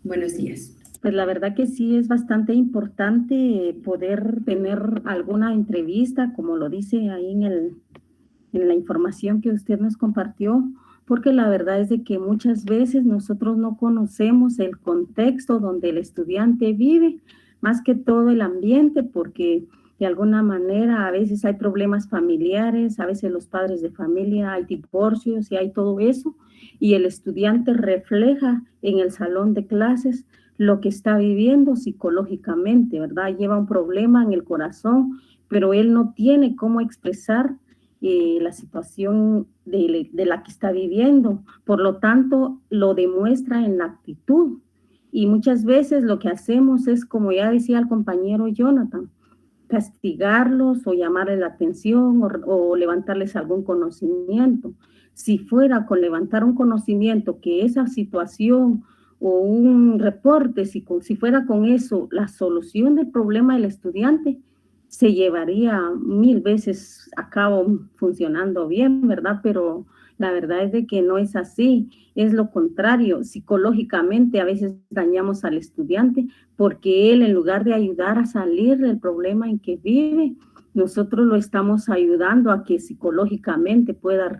Buenos días. Pues la verdad que sí es bastante importante poder tener alguna entrevista, como lo dice ahí en la información que usted nos compartió, porque la verdad es de que muchas veces nosotros no conocemos el contexto donde el estudiante vive, más que todo el ambiente, porque de alguna manera a veces hay problemas familiares, a veces los padres de familia, hay divorcios y hay todo eso, y el estudiante refleja en el salón de clases lo que está viviendo psicológicamente, ¿verdad? Lleva un problema en el corazón, pero él no tiene cómo expresar la situación de la que está viviendo. Por lo tanto, lo demuestra en la actitud. Y muchas veces lo que hacemos es, como ya decía el compañero Jonathan, castigarlos o llamarles la atención o levantarles algún conocimiento. Si fuera con levantar un conocimiento que esa situación o un reporte, si fuera con eso la solución del problema del estudiante, se llevaría 1000 veces a cabo funcionando bien, ¿verdad? Pero la verdad es de que no es así, es lo contrario. Psicológicamente a veces dañamos al estudiante porque él, en lugar de ayudar a salir del problema en que vive, nosotros lo estamos ayudando a que psicológicamente pueda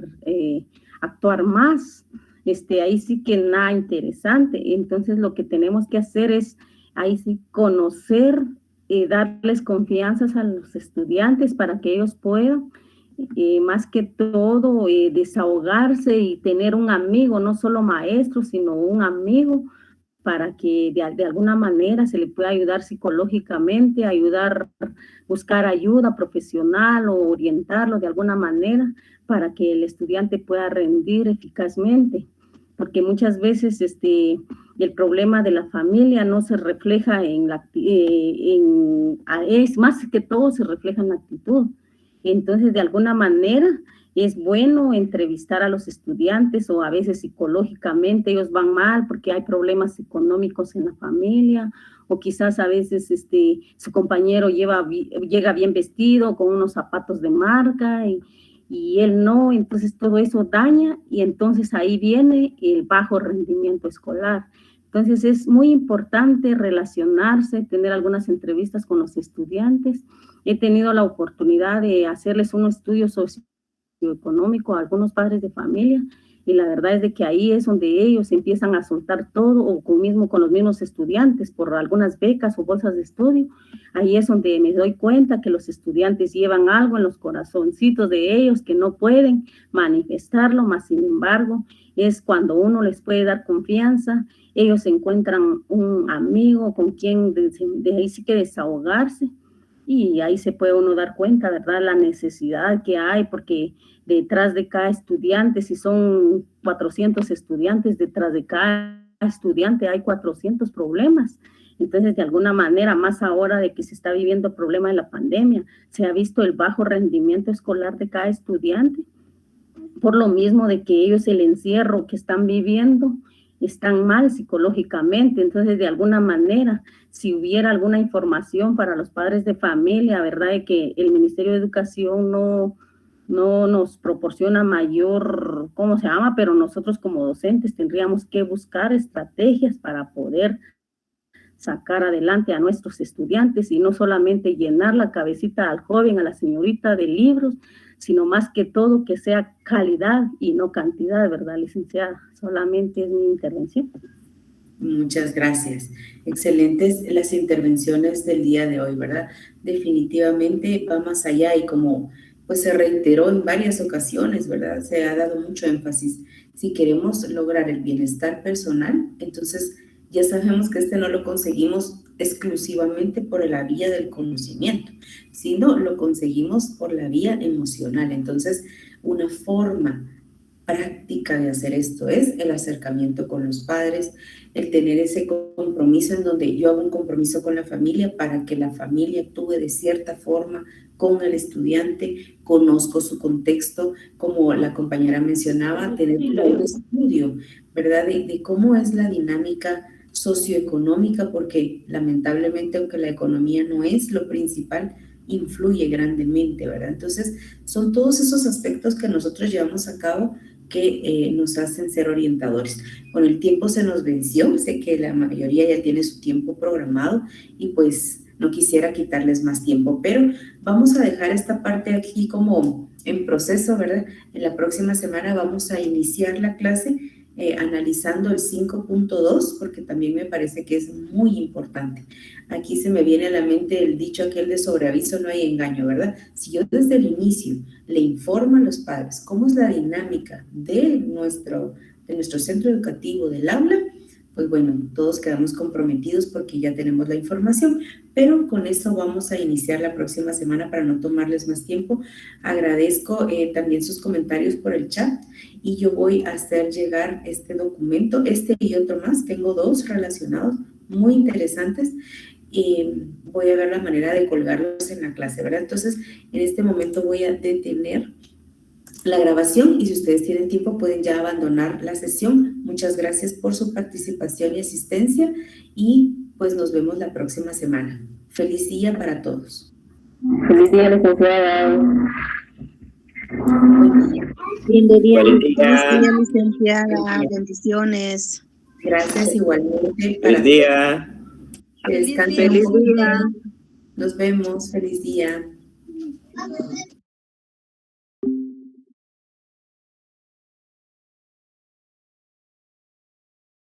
actuar más. Ahí sí que nada interesante. Entonces lo que tenemos que hacer es ahí sí conocer, darles confianza a los estudiantes para que ellos puedan, más que todo, desahogarse y tener un amigo, no solo maestro, sino un amigo, para que de alguna manera se le pueda ayudar psicológicamente, buscar ayuda profesional o orientarlo de alguna manera para que el estudiante pueda rendir eficazmente. Porque muchas veces el problema de la familia no se refleja es más que todo se refleja en la actitud. Entonces, de alguna manera, es bueno entrevistar a los estudiantes, o a veces psicológicamente ellos van mal porque hay problemas económicos en la familia, o quizás a veces su compañero llega bien vestido con unos zapatos de marca y él no, entonces todo eso daña, y entonces ahí viene el bajo rendimiento escolar. Entonces es muy importante relacionarse, tener algunas entrevistas con los estudiantes. He tenido la oportunidad de hacerles un estudio socioeconómico a algunos padres de familia, y la verdad es de que ahí es donde ellos empiezan a soltar todo, o con los mismos estudiantes por algunas becas o bolsas de estudio. Ahí es donde me doy cuenta que los estudiantes llevan algo en los corazoncitos de ellos que no pueden manifestarlo, más sin embargo, es cuando uno les puede dar confianza, ellos encuentran un amigo con quien de ahí sí que desahogarse, y ahí se puede uno dar cuenta, ¿verdad?, la necesidad que hay, porque detrás de cada estudiante, si son 400 estudiantes, detrás de cada estudiante hay 400 problemas. Entonces, de alguna manera, más ahora de que se está viviendo el problema de la pandemia, se ha visto el bajo rendimiento escolar de cada estudiante, por lo mismo de que ellos, el encierro que están viviendo, están mal psicológicamente. Entonces, de alguna manera, si hubiera alguna información para los padres de familia, ¿verdad?, de que el Ministerio de Educación no nos proporciona mayor, ¿cómo se llama? Pero nosotros como docentes tendríamos que buscar estrategias para poder sacar adelante a nuestros estudiantes, y no solamente llenar la cabecita al joven, a la señorita de libros, sino más que todo que sea calidad y no cantidad, ¿verdad, licenciada? Solamente es mi intervención. Muchas gracias. Excelentes las intervenciones del día de hoy, ¿verdad? Definitivamente va más allá, y como pues se reiteró en varias ocasiones, ¿verdad? Se ha dado mucho énfasis. Si queremos lograr el bienestar personal, entonces ya sabemos que no lo conseguimos exclusivamente por la vía del conocimiento, sino lo conseguimos por la vía emocional. Entonces, una forma práctica de hacer esto es el acercamiento con los padres, el tener ese compromiso en donde yo hago un compromiso con la familia para que la familia actúe de cierta forma con el estudiante, conozco su contexto, como la compañera mencionaba, tener un estudio, ¿verdad?, de cómo es la dinámica socioeconómica, porque lamentablemente, aunque la economía no es lo principal, influye grandemente, ¿verdad? Entonces, son todos esos aspectos que nosotros llevamos a cabo que nos hacen ser orientadores. Bueno, el tiempo se nos venció, sé que la mayoría ya tiene su tiempo programado y pues no quisiera quitarles más tiempo, pero vamos a dejar esta parte aquí como en proceso, ¿verdad? En la próxima semana vamos a iniciar la clase analizando el 5.2, porque también me parece que es muy importante. Aquí se me viene a la mente el dicho aquel de sobre aviso no hay engaño, ¿verdad? Si yo desde el inicio le informo a los padres cómo es la dinámica de nuestro centro educativo, del aula, pues bueno, todos quedamos comprometidos porque ya tenemos la información, pero con eso vamos a iniciar la próxima semana para no tomarles más tiempo. Agradezco también sus comentarios por el chat, y yo voy a hacer llegar este documento, y otro más. Tengo 2 relacionados muy interesantes, y voy a ver la manera de colgarlos en la clase, ¿verdad? Entonces, en este momento voy a detener la grabación y si ustedes tienen tiempo pueden ya abandonar la sesión. Muchas gracias por su participación y asistencia y pues nos vemos la próxima semana. Feliz día para todos. Feliz día, licenciada. Buen día. Feliz día, Buen licenciada. Bendiciones. Gracias igualmente. Feliz día. Que descansen Feliz un poco. día. Nos vemos. Feliz día.